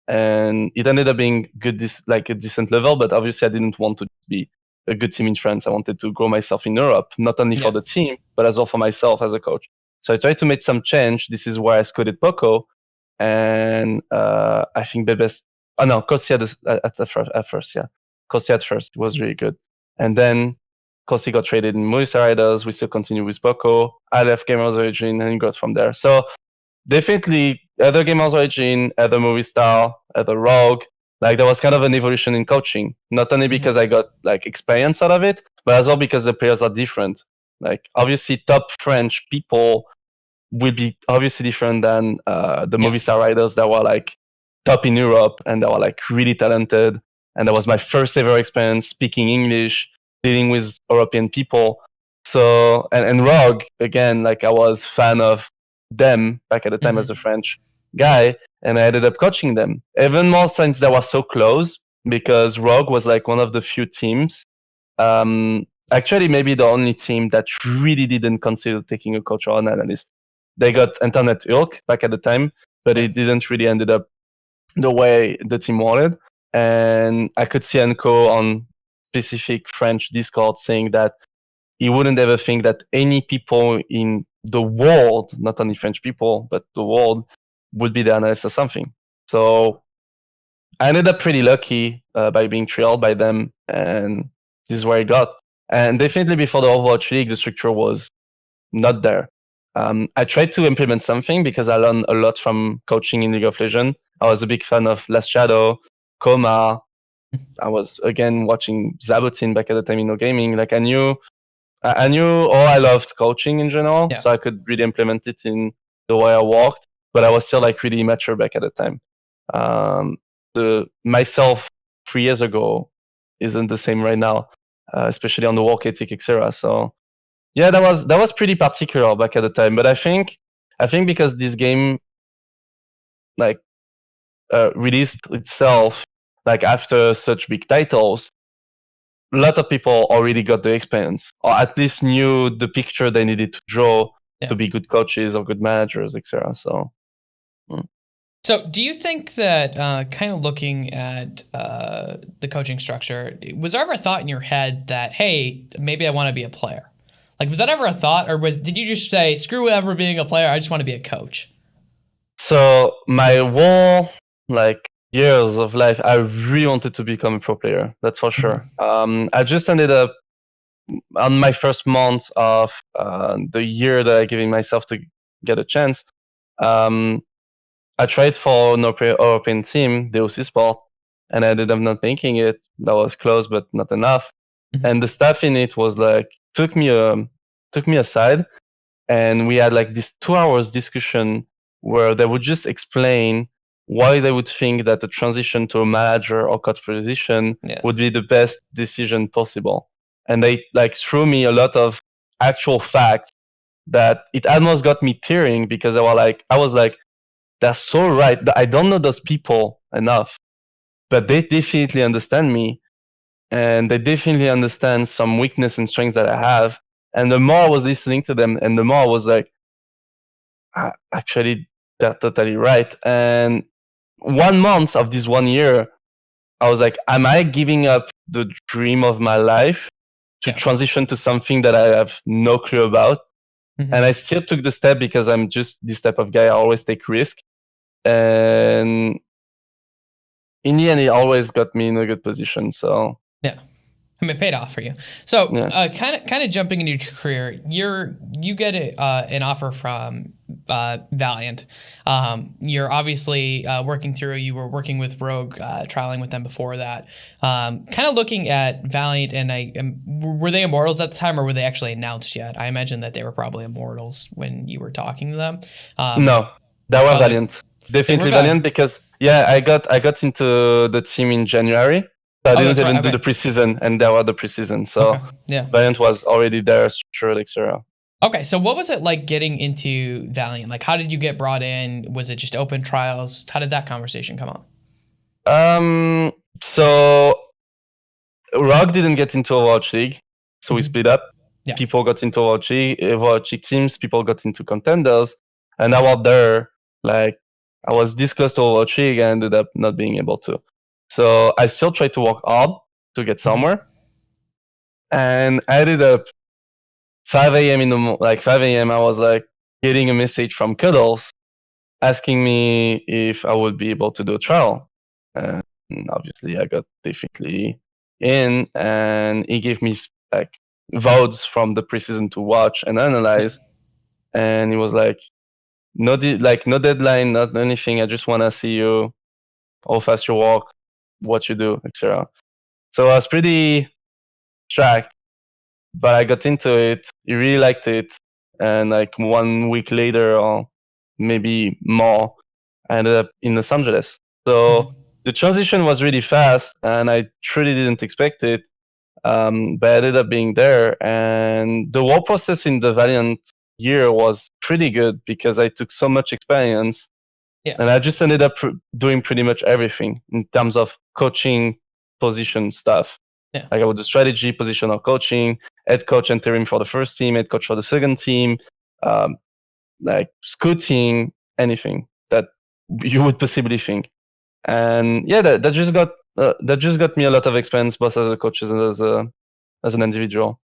and it ended up being good, like a decent level. But obviously, I didn't want to be a good team in France. I wanted to grow myself in Europe, not only for the team but as well for myself as a coach. So I tried to make some change. This is where I scouted Poco, and I think the best. Oh no, Kosi at first, yeah. Kosi at first was really good, and then Kosi got traded in Movistar Riders. We still continue with Poco. I left Gamers Origin and got from there. So definitely either Gamers Origin, either Movistar, either Rogue. Like there was kind of an evolution in coaching, not only because I got like experience out of it, but as well because the players are different. Like obviously top French people will be obviously different than the Movistar Riders that were like top in Europe and that were like really talented. And that was my first ever experience speaking English, dealing with European people. So, and Rogue, again, like I was fan of them back at the time as a French guy, and I ended up coaching them. Even more since they were so close, because Rogue was like one of the few teams, actually maybe the only team that really didn't consider taking a coach or an analyst. They got Internet Ilk back at the time, but it didn't really ended up the way the team wanted. And I could see Enco on specific French Discord saying that he wouldn't ever think that any people in the world, not only French people, but the world, would be the analyst or something. So I ended up pretty lucky by being trailed by them, and this is where I got. And definitely before the Overwatch League, the structure was not there. I tried to implement something because I learned a lot from coaching in League of Legends. I was a big fan of Last Shadow, Coma. I was again watching Zabotin back at the time in No Gaming. Like I knew, or I loved coaching in general, so I could really implement it in the way I worked. But I was still like really immature back at the time. The myself 3 years ago isn't the same right now, especially on the work ethic, etc. So yeah, that was pretty particular back at the time. But I think because this game like released itself like after such big titles, a lot of people already got the experience, or at least knew the picture they needed to draw to be good coaches or good managers, etc. So. So do you think that kind of looking at the coaching structure, was there ever a thought in your head that, hey, maybe I want to be a player? Like, was that ever a thought, or did you just say, screw ever being a player, I just want to be a coach? So my whole like years of life, I really wanted to become a pro player. That's for sure. I just ended up on my first month of the year that I giving myself to get a chance. I tried for an European team, Deus Esports, and I ended up not making it. That was close, but not enough. Mhm. And the staff in it was like took me aside, and we had like this 2 hours discussion where they would just explain why they would think that the transition to a manager or coach position Yeah. would be the best decision possible. And they like threw me a lot of actual facts that it almost got me tearing, because I was like, that's so right. I don't know those people enough, but they definitely understand me, and they definitely understand some weakness and strengths that I have. And the more I was listening to them, and the more I was like, actually, they're totally right. And 1 month of this 1 year, I was like, am I giving up the dream of my life to Yeah. transition to something that I have no clue about? Mhm. And I still took the step because I'm just this type of guy. I always take risk. And in the end, it always got me in a good position. So Yeah. I mean, it paid off for you. So, yeah. kind of jumping into your career, you get an offer from Valiant. You're obviously working through. You were working with Rogue, trialing with them before that. Kind of looking at Valiant, and were they Immortals at the time, or were they actually announced yet? I imagine that they were probably Immortals when you were talking to them. No, they were Oh, Valiant. they were Definitely Valiant. Valiant, because yeah, I got into the team in January. So I Oh, didn't that's right. even do the Okay. preseason, and they were the preseason. Okay. So Yeah. Valiant was already there, structured, etc. Okay, so what was it like getting into Valiant? Like, how did you get brought in? Was it just open trials? How did that conversation come up? So Rock didn't get into Overwatch League, so we split up. Yeah. People got into Overwatch League teams. People got into contenders, and I was there. Like I was this close to Overwatch League, and ended up not being able to. So I still tried to work hard to get somewhere, and I ended up 5 a.m. in the like 5 a.m. I was like getting a message from Cuddles asking me if I would be able to do a trial. And obviously, I got definitely in, and he gave me like votes from the preseason to watch and analyze. And he was like, no deadline, not anything. I just want to see you, how fast you walk, what you do, etc. So I was pretty distracted, but I got into it. He really liked it, and like 1 week later, or maybe more, I ended up in Los Angeles. So the transition was really fast, and I truly didn't expect it. But I ended up being there, and the whole process in the Valiant year was pretty good because I took so much experience, Yeah. and I just ended up doing pretty much everything in terms of coaching, position stuff. Yeah. Like I would do strategy, positional coaching, head coach interim for the first team, head coach for the second team, um, like scouting, anything that you would possibly think. And yeah, that just got me a lot of experience, both as a coach and as an individual.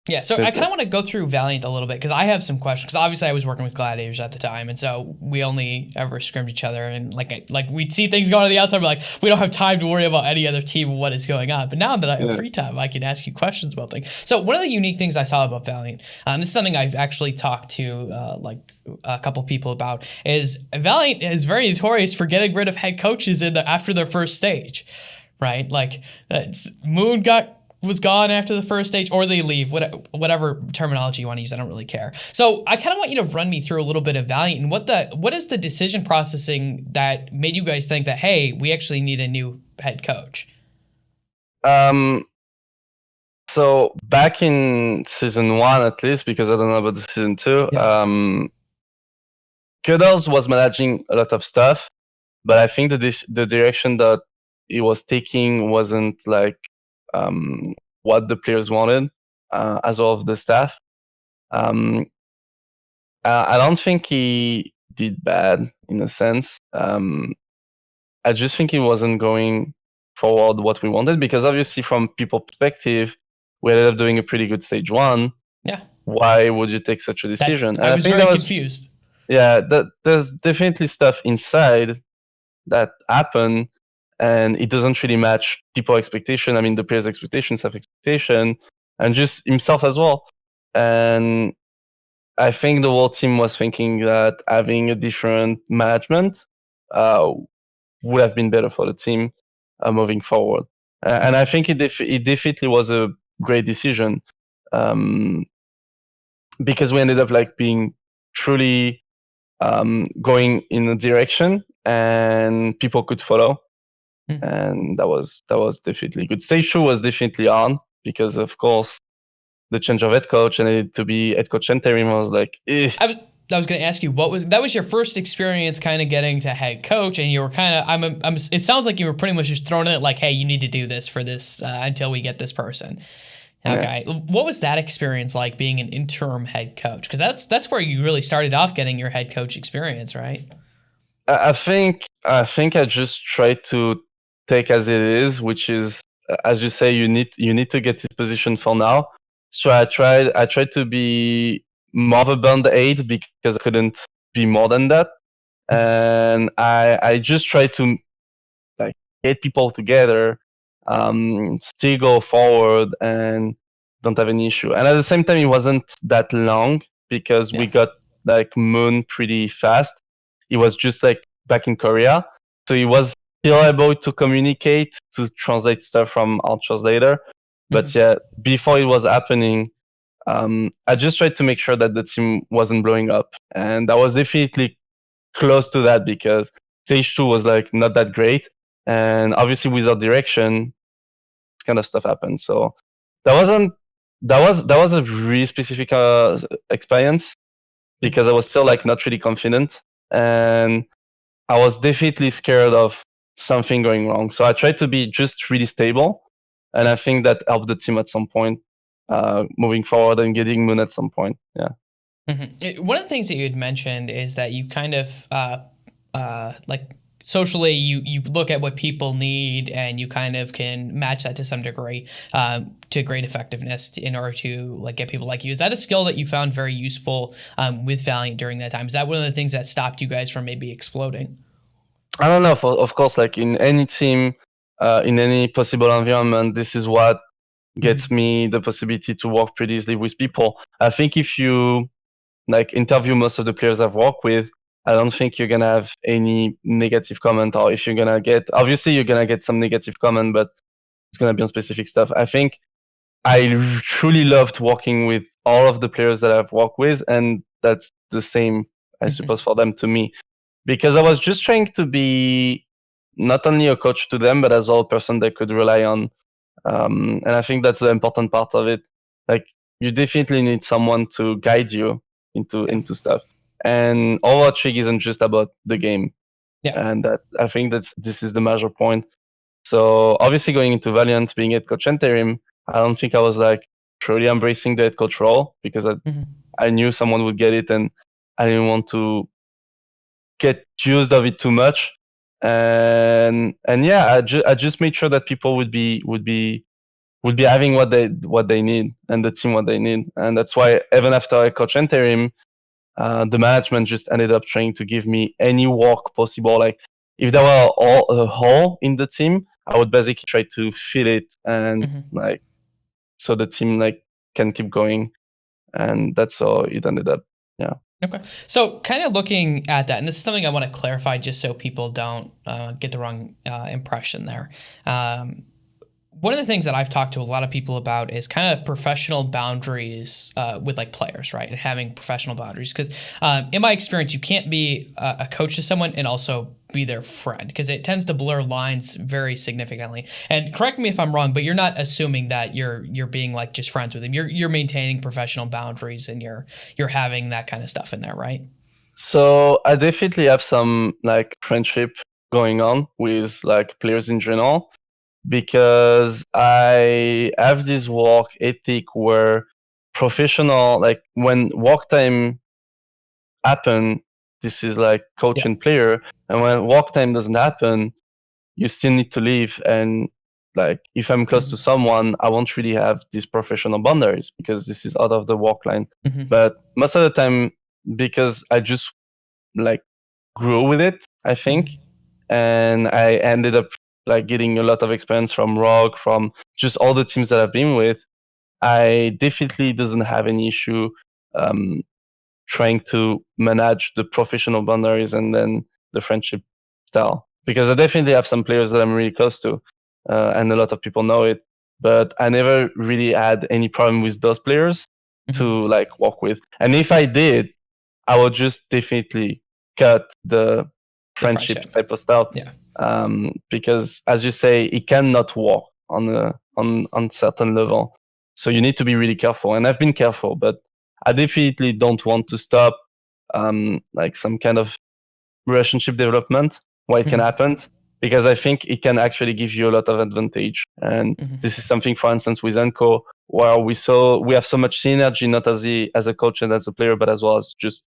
Yeah, so I kind of want to go through Valiant a little bit because I have some questions. Because obviously I was working with Gladiators at the time, and so we only ever scrimmed each other, and like we'd see things going on the outside, we're like, we don't have time to worry about any other team and what is going on. But now that I have free time, I can ask you questions about things. So one of the unique things I saw about Valiant, this is something I've actually talked to like a couple people about, is Valiant is very notorious for getting rid of head coaches after their first stage, right? Like Moon was gone after the first stage, or they leave, whatever terminology you want to use. I don't really care. So I kind of want you to run me through a little bit of Valiant and what is the decision processing that made you guys think that, hey, we actually need a new head coach? So back in season 1, at least, because I don't know about the season 2, Kudos was managing a lot of stuff, but I think the direction that he was taking wasn't like what the players wanted, as well as the staff. I don't think he did bad in a sense. I just think he wasn't going forward what we wanted, because obviously from people perspective, we ended up doing a pretty good stage 1. Yeah. Why would you take such a decision? And I I was think very confused. Yeah, there's definitely stuff inside that happened, and it doesn't really match people expectation. I mean, the players' expectation, self expectation, and just himself as well. And I think the whole team was thinking that having a different management would have been better for the team. moving forward. And I think it definitely was a great decision, um, because we ended up like being truly going in a direction and people could follow, and that was definitely good. Stage 2 was definitely on because of course the change of head coach and it to be head coach interim was like I was going to ask you what was your first experience kind of getting to head coach, and you were kind of it sounds like you were pretty much just throwing it like, hey, you need to do this for this until we get this person. Okay. Yeah. What was that experience like being an interim head coach? Because that's where you really started off getting your head coach experience, right? I think I just tried to take as it is, which is as you say, you need to get this position for now. So I tried to be more of a band aid because I couldn't be more than that, and I just tried to like get people together, still go forward, and don't have any issue. And at the same time, it wasn't that long because we got like Moon pretty fast. It was just like back in Korea, so he was still able to communicate to translate stuff from our translator. But yeah, before it was happening, I just tried to make sure that the team wasn't blowing up, and I was definitely close to that because stage 2 was like not that great, and obviously without direction, this kind of stuff happened. So that wasn't that was a really specific experience because I was still like not really confident, and I was definitely scared of something going wrong. So I tried to be just really stable, and I think that helped the team at some point, moving forward and getting Moon at some point. Yeah. One of the things that you had mentioned is that you kind of like socially you look at what people need and you kind of can match that to some degree to great effectiveness in order to like get people like you. Is that a skill that you found very useful with Valiant during that time? Is that one of the things that stopped you guys from maybe exploding? I don't know. Of course, like in any team, in any possible environment, this is what gets me the possibility to work pretty easily with people. I think if you like interview most of the players I've worked with, I don't think you're gonna have any negative comment, or if you're gonna get, obviously you're gonna get some negative comment, but it's gonna be on specific stuff. I think I truly loved working with all of the players that I've worked with, and that's the same, I suppose, for them to me, because I was just trying to be not only a coach to them, but as well a person they could rely on. And I think that's the important part of it. Like you definitely need someone to guide you into stuff. And Overwatch League isn't just about the game. And that I think this is the major point. So obviously going into Valiant, being head coach interim, I don't think I was like truly embracing the head coach role because I knew someone would get it, and I didn't want to get used of it too much. And yeah, I just made sure that people would be having what they need, and the team what they need. And that's why even after I coach interim, the management just ended up trying to give me any work possible. Like if there were a hole in the team, I would basically try to fill it, and like so the team like can keep going. And that's how it ended up. Yeah. Okay. So kind of looking at that, and this is something I want to clarify just so people don't get the wrong impression there. One of the things that I've talked to a lot of people about is kind of professional boundaries with like players, right? And having professional boundaries. Because in my experience, you can't be a coach to someone and also be their friend, because it tends to blur lines very significantly. And correct me if I'm wrong, but you're not assuming that you're being like just friends with them. You're maintaining professional boundaries, and you're having that kind of stuff in there, right? So I definitely have some like friendship going on with like players in general, because I have this work ethic where professional, like when work time happen, this is like coach and player, and when work time doesn't happen, you still need to leave. And like if I'm close to someone, I won't really have these professional boundaries because this is out of the work line. But most of the time, because I just like grew with it, I think, and I ended up like getting a lot of experience from Rogue, from just all the teams that I've been with. I definitely doesn't have any issue um, trying to manage the professional boundaries and then the friendship style. because I definitely have some players that I'm really close to, and a lot of people know it. But I never really had any problem with those players to like work with. And if I did, I would just definitely cut the friendship type of stuff. Yeah. Because as you say, it cannot work on certain level. So you need to be really careful. And I've been careful, but I definitely don't want to stop like some kind of relationship development where it can happen, because I think it can actually give you a lot of advantage. And this is something, for instance, with Enco, where we have so much synergy, not as a coach and as a player, but as well as just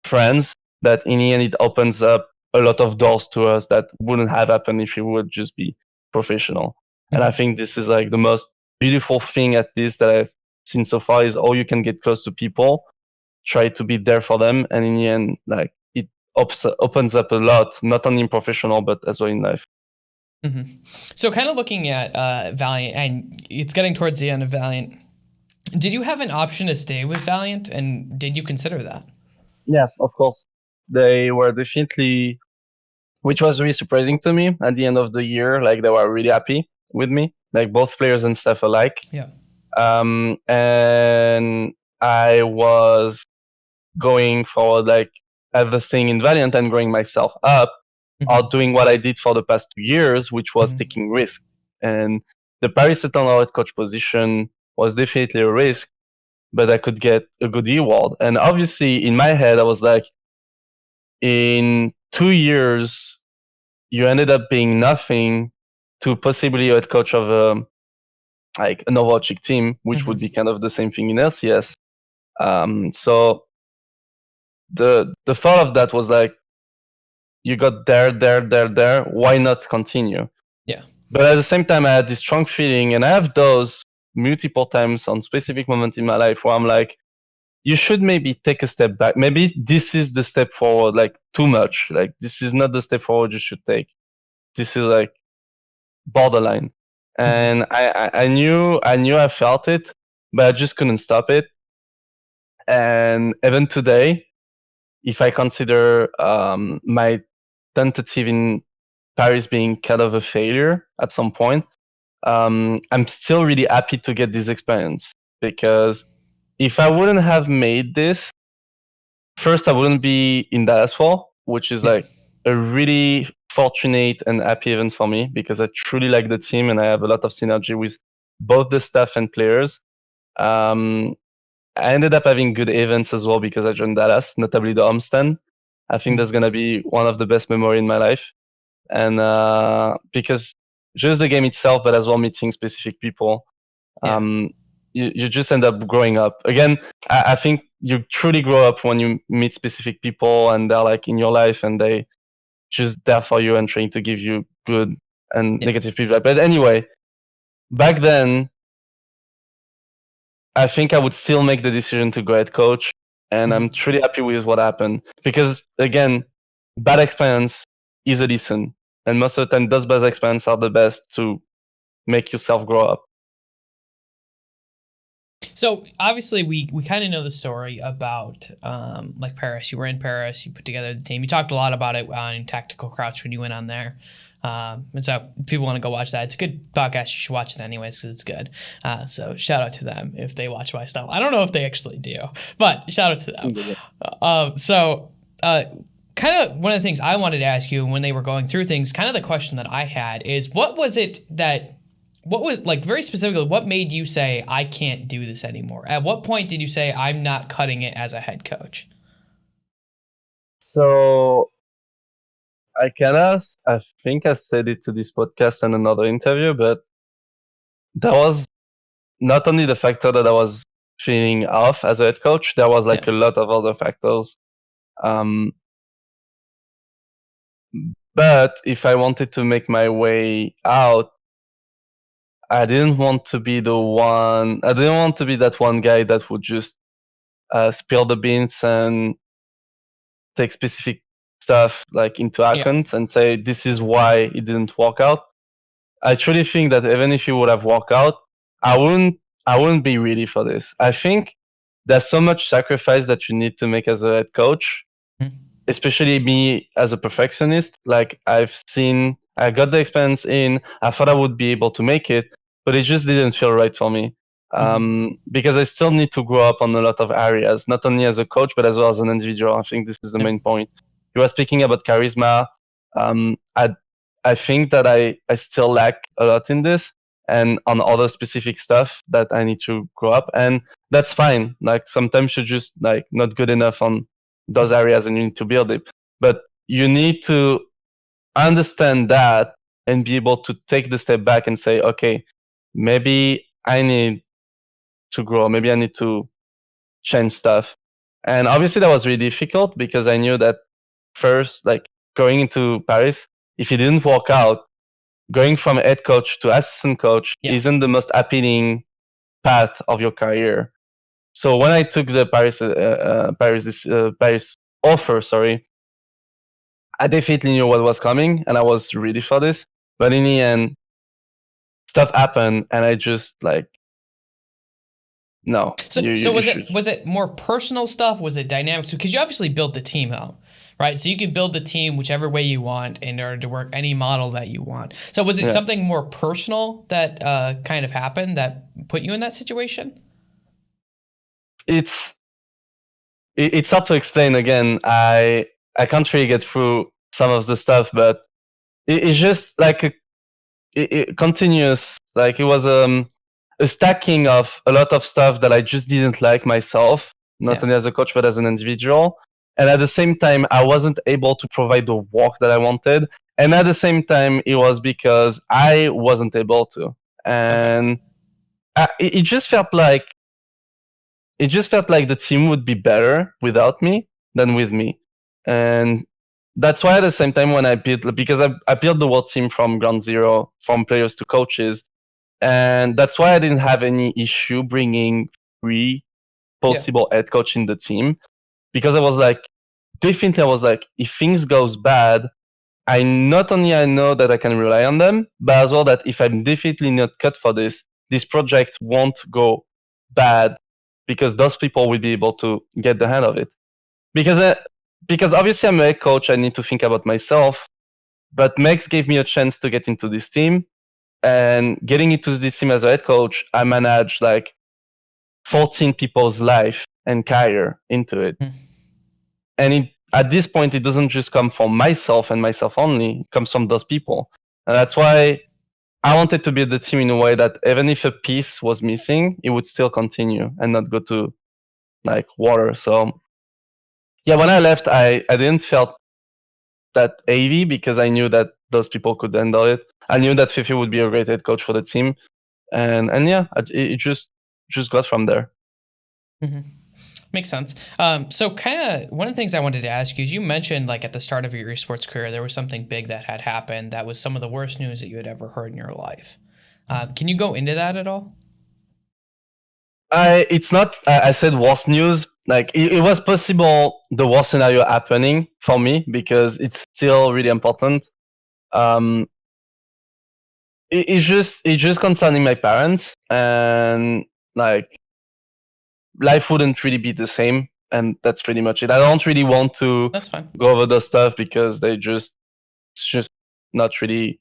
friends, that in the end it opens up a lot of doors to us that wouldn't have happened if you would just be professional. And I think this is like the most beautiful thing, at least that I've seen so far, is how you can get close to people, try to be there for them, and in the end, like it opens up a lot, not only in professional but as well in life. So kind of looking at Valiant, and it's getting towards the end of Valiant, did you have an option to stay with Valiant, and did you consider that? Yeah, of course. They were definitely, which was really surprising to me at the end of the year. Like, they were really happy with me, like both players and staff alike. Yeah. And I was going for like everything in Valiant and growing myself up, or doing what I did for the past 2 years, which was taking risk. And the Paris Eternal head coach position was definitely a risk, but I could get a good reward. And obviously, in my head, I was like, in 2 years, you ended up being nothing to possibly a head coach of like an Overwatch team, which would be kind of the same thing in LCS. So the thought of that was like, you got there. Why not continue? Yeah. But at the same time, I had this strong feeling, and I have those multiple times on specific moments in my life where I'm like, you should maybe take a step back. Maybe this is the step forward, like too much. Like, this is not the step forward you should take. This is like borderline. And I knew I felt it, but I just couldn't stop it. And even today, if I consider my tentative in Paris being kind of a failure at some point, I'm still really happy to get this experience, because if I wouldn't have made this, first, I wouldn't be in Dallas for, which is like a really fortunate and happy event for me, because I truly like the team and I have a lot of synergy with both the staff and players. I ended up having good events as well because I joined Dallas, notably the homestand. I think that's gonna be one of the best memory in my life, and because just the game itself, but as well meeting specific people, you just end up growing up. Again, I think you truly grow up when you meet specific people and they're like in your life and they just there for you and trying to give you good and negative feedback. But anyway, back then, I think I would still make the decision to go head coach, and I'm truly happy with what happened, because again, bad experience is a lesson, and most of the time those bad experiences are the best to make yourself grow up. So obviously we kind of know the story about like Paris. You were in Paris, you put together the team. You talked a lot about it in Tactical Crouch when you went on there. And so if people want to go watch that, it's a good podcast. You should watch it anyways because it's good. So shout out to them if they watch my stuff. I don't know if they actually do, but shout out to them. Kind of one of the things I wanted to ask you when they were going through things, kind of the question that I had is, what was like very specifically, what made you say, I can't do this anymore? At what point did you say, I'm not cutting it as a head coach? So I think I said it to this podcast and another interview, but that was not only the factor that I was feeling off as a head coach, there was like a lot of other factors. But if I wanted to make my way out, I didn't want to be that one guy that would just spill the beans and take specific stuff like into account and say, this is why it didn't work out. I truly think that even if it would have worked out, I wouldn't be ready for this. I think there's so much sacrifice that you need to make as a head coach especially me as a perfectionist, like I got the experience in, I thought I would be able to make it, but it just didn't feel right for me. Because I still need to grow up on a lot of areas, not only as a coach, but as well as an individual. I think this is the main point. You were speaking about charisma. Um, I, I think that I still lack a lot in this and on other specific stuff that I need to grow up. And that's fine. Like sometimes you're just like not good enough on those areas and you need to build it. But you need to understand that and be able to take the step back and say, okay, maybe I need to grow. Maybe I need to change stuff. And obviously that was really difficult because I knew that first, like going into Paris, if it didn't work out, going from head coach to assistant coach isn't the most appealing path of your career. So when I took the Paris offer, sorry, I definitely knew what was coming, and I was ready for this. But in the end, stuff happened, and I just like, no. So was it more personal stuff? Was it dynamics? Because you obviously built the team out, right? So you could build the team whichever way you want in order to work any model that you want. So was it something more personal that kind of happened that put you in that situation? It's hard to explain. Again, I can't really get through some of the stuff, but it's just like a continuous, like it was a stacking of a lot of stuff that I just didn't like myself, not only as a coach but as an individual. And at the same time, I wasn't able to provide the work that I wanted. And at the same time, it was because I wasn't able to. And it just felt like the team would be better without me than with me. And that's why at the same time when I built, because I built the whole team from ground zero, from players to coaches, and that's why I didn't have any issue bringing three possible head coach in the team, because I was like, if things goes bad, I not only I know that I can rely on them, but as well that if I'm definitely not cut for this project won't go bad because those people will be able to get the hand of it. Because obviously I'm a head coach, I need to think about myself, but Mex gave me a chance to get into this team, and getting into this team as a head coach, I managed like 14 people's life and career into it. And at this point, it doesn't just come from myself and myself only, it comes from those people. And that's why I wanted to build the team in a way that even if a piece was missing, it would still continue and not go to like water. So yeah, when I left, I didn't felt that heavy because I knew that those people could handle it. I knew that Fifi would be a great head coach for the team, and yeah, it just got from there. Makes sense. So kind of one of the things I wanted to ask you is you mentioned like at the start of your esports career, there was something big that had happened that was some of the worst news that you had ever heard in your life. Can you go into that at all? It's not, I said worst news. Like it was possible the worst scenario happening for me because it's still really important. It's just concerning my parents, and like life wouldn't really be the same, and that's pretty much it. I don't really want to go over those stuff because it's just not really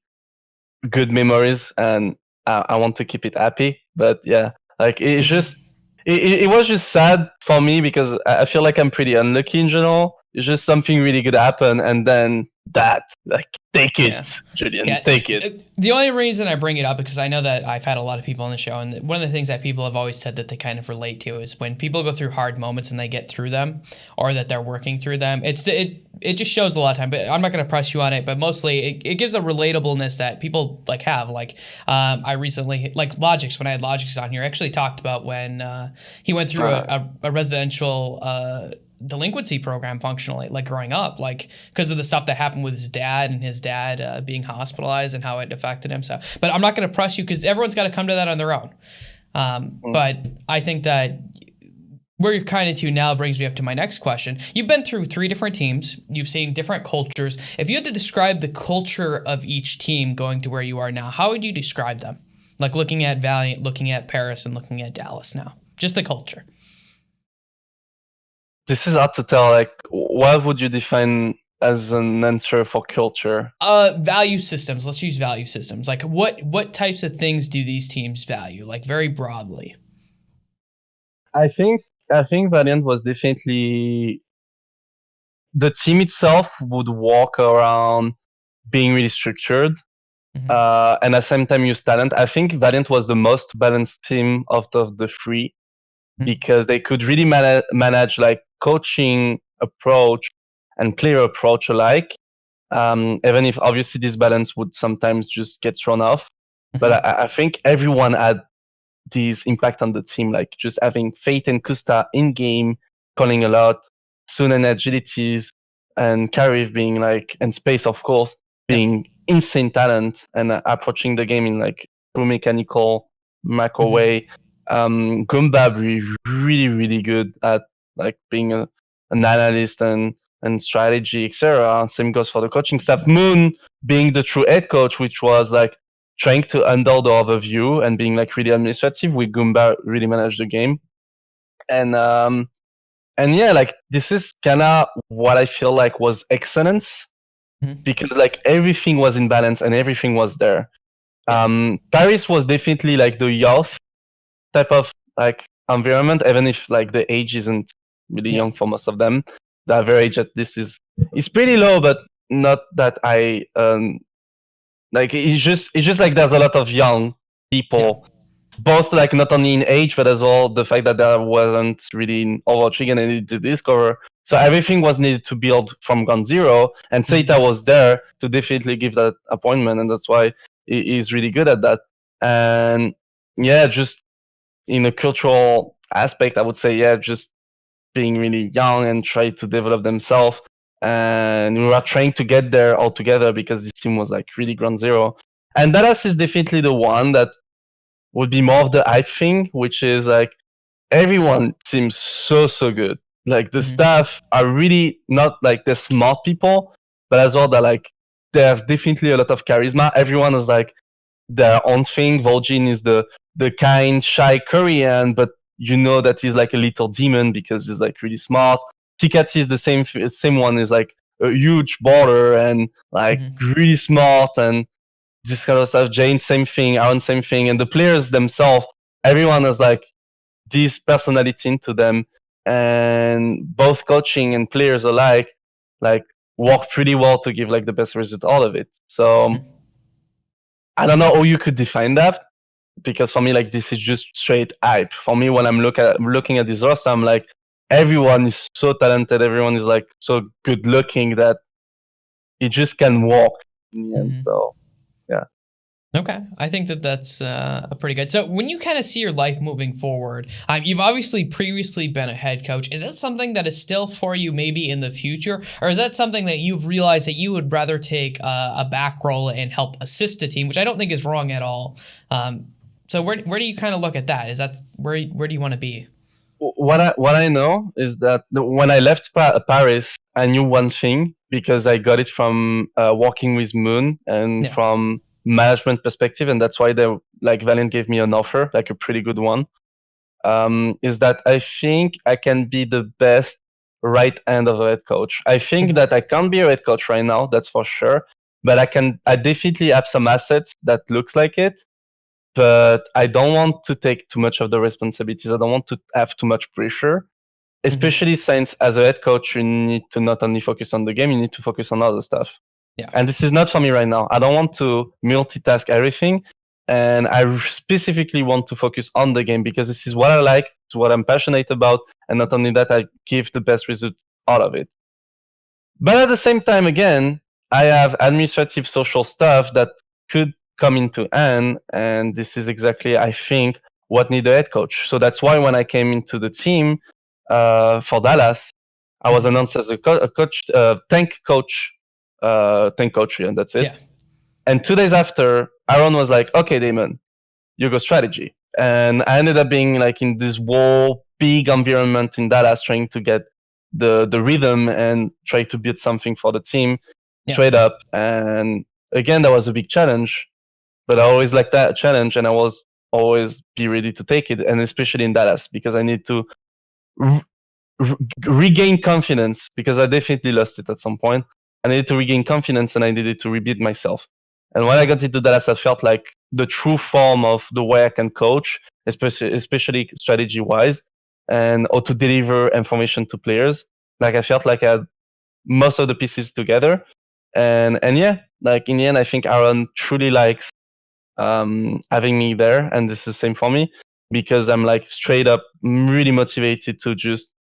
good memories, and I want to keep it happy. But yeah, like it's just it was just sad for me because I feel like I'm pretty unlucky in general. It's just something really good happen, and then that, like, take it, Julien, take it. The only reason I bring it up is because I know that I've had a lot of people on the show, and one of the things that people have always said that they kind of relate to is when people go through hard moments and they get through them, or that they're working through them. It just shows a lot of time, but I'm not going to press you on it. But mostly, it gives a relatableness that people like have. Like I recently, like Logix, when I had Logix on here, I actually talked about when he went through a residential delinquency program functionally, like growing up, like because of the stuff that happened with his dad and his dad being hospitalized and how it affected him. So, but I'm not going to press you because everyone's got to come to that on their own. But I think that where you're kind of to now brings me up to my next question. You've been through 3 different teams. You've seen different cultures. If you had to describe the culture of each team going to where you are now, how would you describe them? Like looking at Valiant, looking at Paris, and looking at Dallas now. Just the culture. This is hard to tell. Like, what would you define as an answer for culture? Value systems. Let's use value systems. Like what types of things do these teams value? Like very broadly. I think Valiant was definitely the team itself would walk around being really structured, Mm-hmm. and at the same time use talent. I think Valiant was the most balanced team out of the three because they could really manage like coaching approach and player approach alike. Even if obviously this balance would sometimes just get thrown off, but I think everyone had this impact on the team, like just having Fate and Kusta in game, calling a lot, Sun and agilities, and Karif being like, and Space of course, Yep. being insane talent and approaching the game in like true mechanical macro Mm-hmm. way. Gumba really really good at like being an analyst and strategy, etc. Same goes for the coaching staff. Moon being the true head coach, which was like trying to handle the overview and being like really administrative. We Goomba really managed the game, and yeah, like this is kind of what I feel like was excellence Mm-hmm. because like everything was in balance and everything was there. Yeah. Paris was definitely like the youth type of like environment, even if like the age isn't really Yeah. young for most of them. The average at this is pretty low, but not that I like it's just like there's a lot of young Yeah. people, both like not only in age but as well the fact that there wasn't really in Overwatch and they needed to discover. So everything was needed to build from ground zero, and Seita was there to definitely give that appointment, and that's why he's really good at that. And yeah, just in a cultural aspect, I would say yeah, just being really young and try to develop themselves. And we were trying to get there all together because this team was like really ground zero. And Dallas is definitely the one that would be more of the hype thing, which is like everyone seems so good. Like the Mm-hmm. staff are really not like the smart people, but as well they're like they have definitely a lot of charisma. Everyone is like their own thing. Vol'jin is the kind, shy Korean, but you know that he's like a little demon because he's like really smart. Tikati is the same one, is like a huge baller and like Mm-hmm. really smart and this kind of stuff. Jane, same thing. Aaron, same thing. And the players themselves, everyone has like this personality into them, and both coaching and players alike like work pretty well to give like the best result out of it. So I don't know how you could define that because for me, like this is just straight hype. For me, when I'm looking at this roster, I'm like, everyone is so talented, everyone is like so good looking that it just can walk in the end. Mm-hmm. So yeah. Okay, I think that that's a pretty good. So when you kind of see your life moving forward, you've obviously previously been a head coach. Is that something that is still for you maybe in the future? Or is that something that you've realized that you would rather take a back role and help assist a team, which I don't think is wrong at all. So where do you kind of look at that? Is that where do you want to be? What I know is that when I left Paris, I knew one thing because I got it from working with Moon and Yeah. from management perspective, and that's why they like Valiant gave me an offer, like a pretty good one. Is that I think I can be the best right hand of a head coach. I think that I can't be a head coach right now, that's for sure, but I definitely have some assets that looks like it, but I don't want to take too much of the responsibilities. I don't want to have too much pressure, Mm-hmm. especially since as a head coach, you need to not only focus on the game, you need to focus on other stuff. Yeah. And this is not for me right now. I don't want to multitask everything. And I specifically want to focus on the game because this is what I like, it's what I'm passionate about. And not only that, I give the best result out of it. But at the same time, again, I have administrative social stuff that could come into end, and this is exactly, I think, what need a head coach. So that's why when I came into the team for Dallas, I was Mm-hmm. announced as a coach, tank coach, and that's it. Yeah. And 2 days after, Aaron was like, "Okay, Daemon, you go strategy." And I ended up being like in this whole big environment in Dallas, trying to get the rhythm and try to build something for the team Yeah. straight up. And again, that was a big challenge, but I always liked that challenge, and I was always be ready to take it, and especially in Dallas because I need to regain confidence, because I definitely lost it at some point. I needed to regain confidence, and I needed to rebuild myself. And when I got into Dallas, I felt like the true form of the way I can coach, especially strategy wise, and or to deliver information to players. Like I felt like I had most of the pieces together, and yeah, like in the end, I think Aaron truly likes having me there, and this is the same for me, because I'm like straight up really motivated to just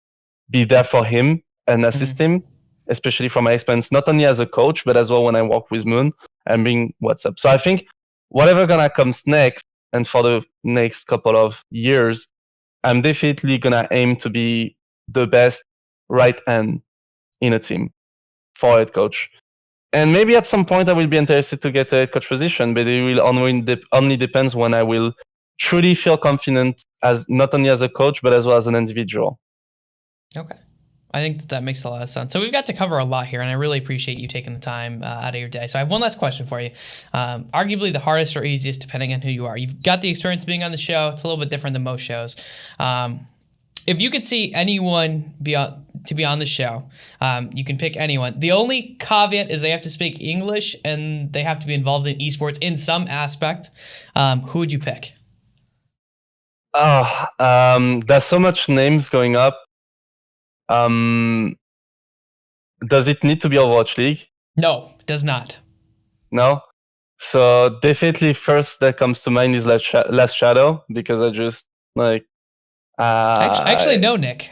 be there for him and assist him, especially from my experience, not only as a coach, but as well when I work with Moon and bring what's up. So I think whatever gonna comes next, and for the next couple of years, I'm definitely gonna aim to be the best right hand in a team for head coach. And maybe at some point I will be interested to get a head coach position, but it will only depends when I will truly feel confident as not only as a coach but as well as an individual. Okay. I think that makes a lot of sense. So we've got to cover a lot here, and I really appreciate you taking the time out of your day. So I have one last question for you. Arguably the hardest or easiest, depending on who you are. You've got the experience being on the show. It's a little bit different than most shows. If you could see anyone to be on the show, you can pick anyone. The only caveat is they have to speak English and they have to be involved in esports in some aspect. Who would you pick? There's so much names going up. Does it need to be Overwatch League? No, it does not. No? So definitely first that comes to mind is Last Shadow, because I just like... I actually know Nick.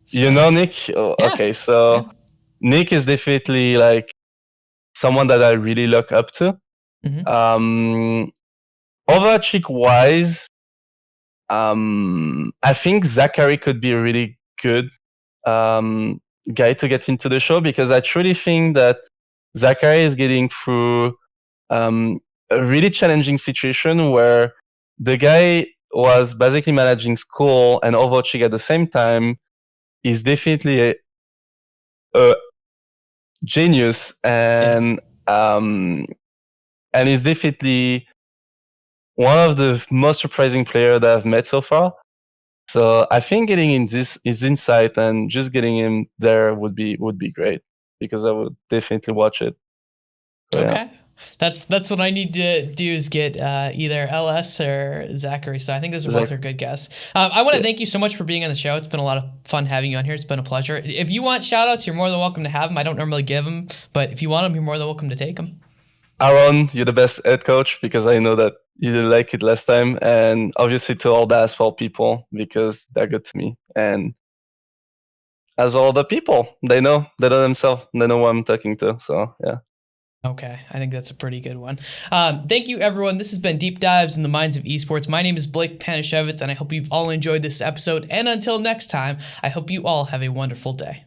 So. You know Nick? Oh, Yeah. Okay, so Yeah. Nick is definitely like someone that I really look up to. Overwatch League wise, I think Zachary could be a really good guy to get into the show, because I truly think that Zachary is getting through a really challenging situation where the guy was basically managing school and Overwatch League at the same time. Is definitely a genius, and he's definitely one of the most surprising players that I've met so far. So I think getting in his insight and just getting him there would be great, because I would definitely watch it. So, Okay. yeah. That's what I need to do, is get either LS or Zachary. So I think those are both are good guests. I want to thank you so much for being on the show. It's been a lot of fun having you on here. It's been a pleasure. If you want shout outs, you're more than welcome to have them. I don't normally give them, but if you want them, you're more than welcome to take them. Aaron, you're the best head coach, because I know that you didn't like it last time, and obviously to all the asphalt people, because they're good to me, and as all the people, they know themselves, they know who I'm talking to. So yeah. Okay, I think that's a pretty good one. Thank you, everyone. This has been Deep Dives in the Minds of Esports. My name is Blake Panashevitz, and I hope you've all enjoyed this episode. And until next time, I hope you all have a wonderful day.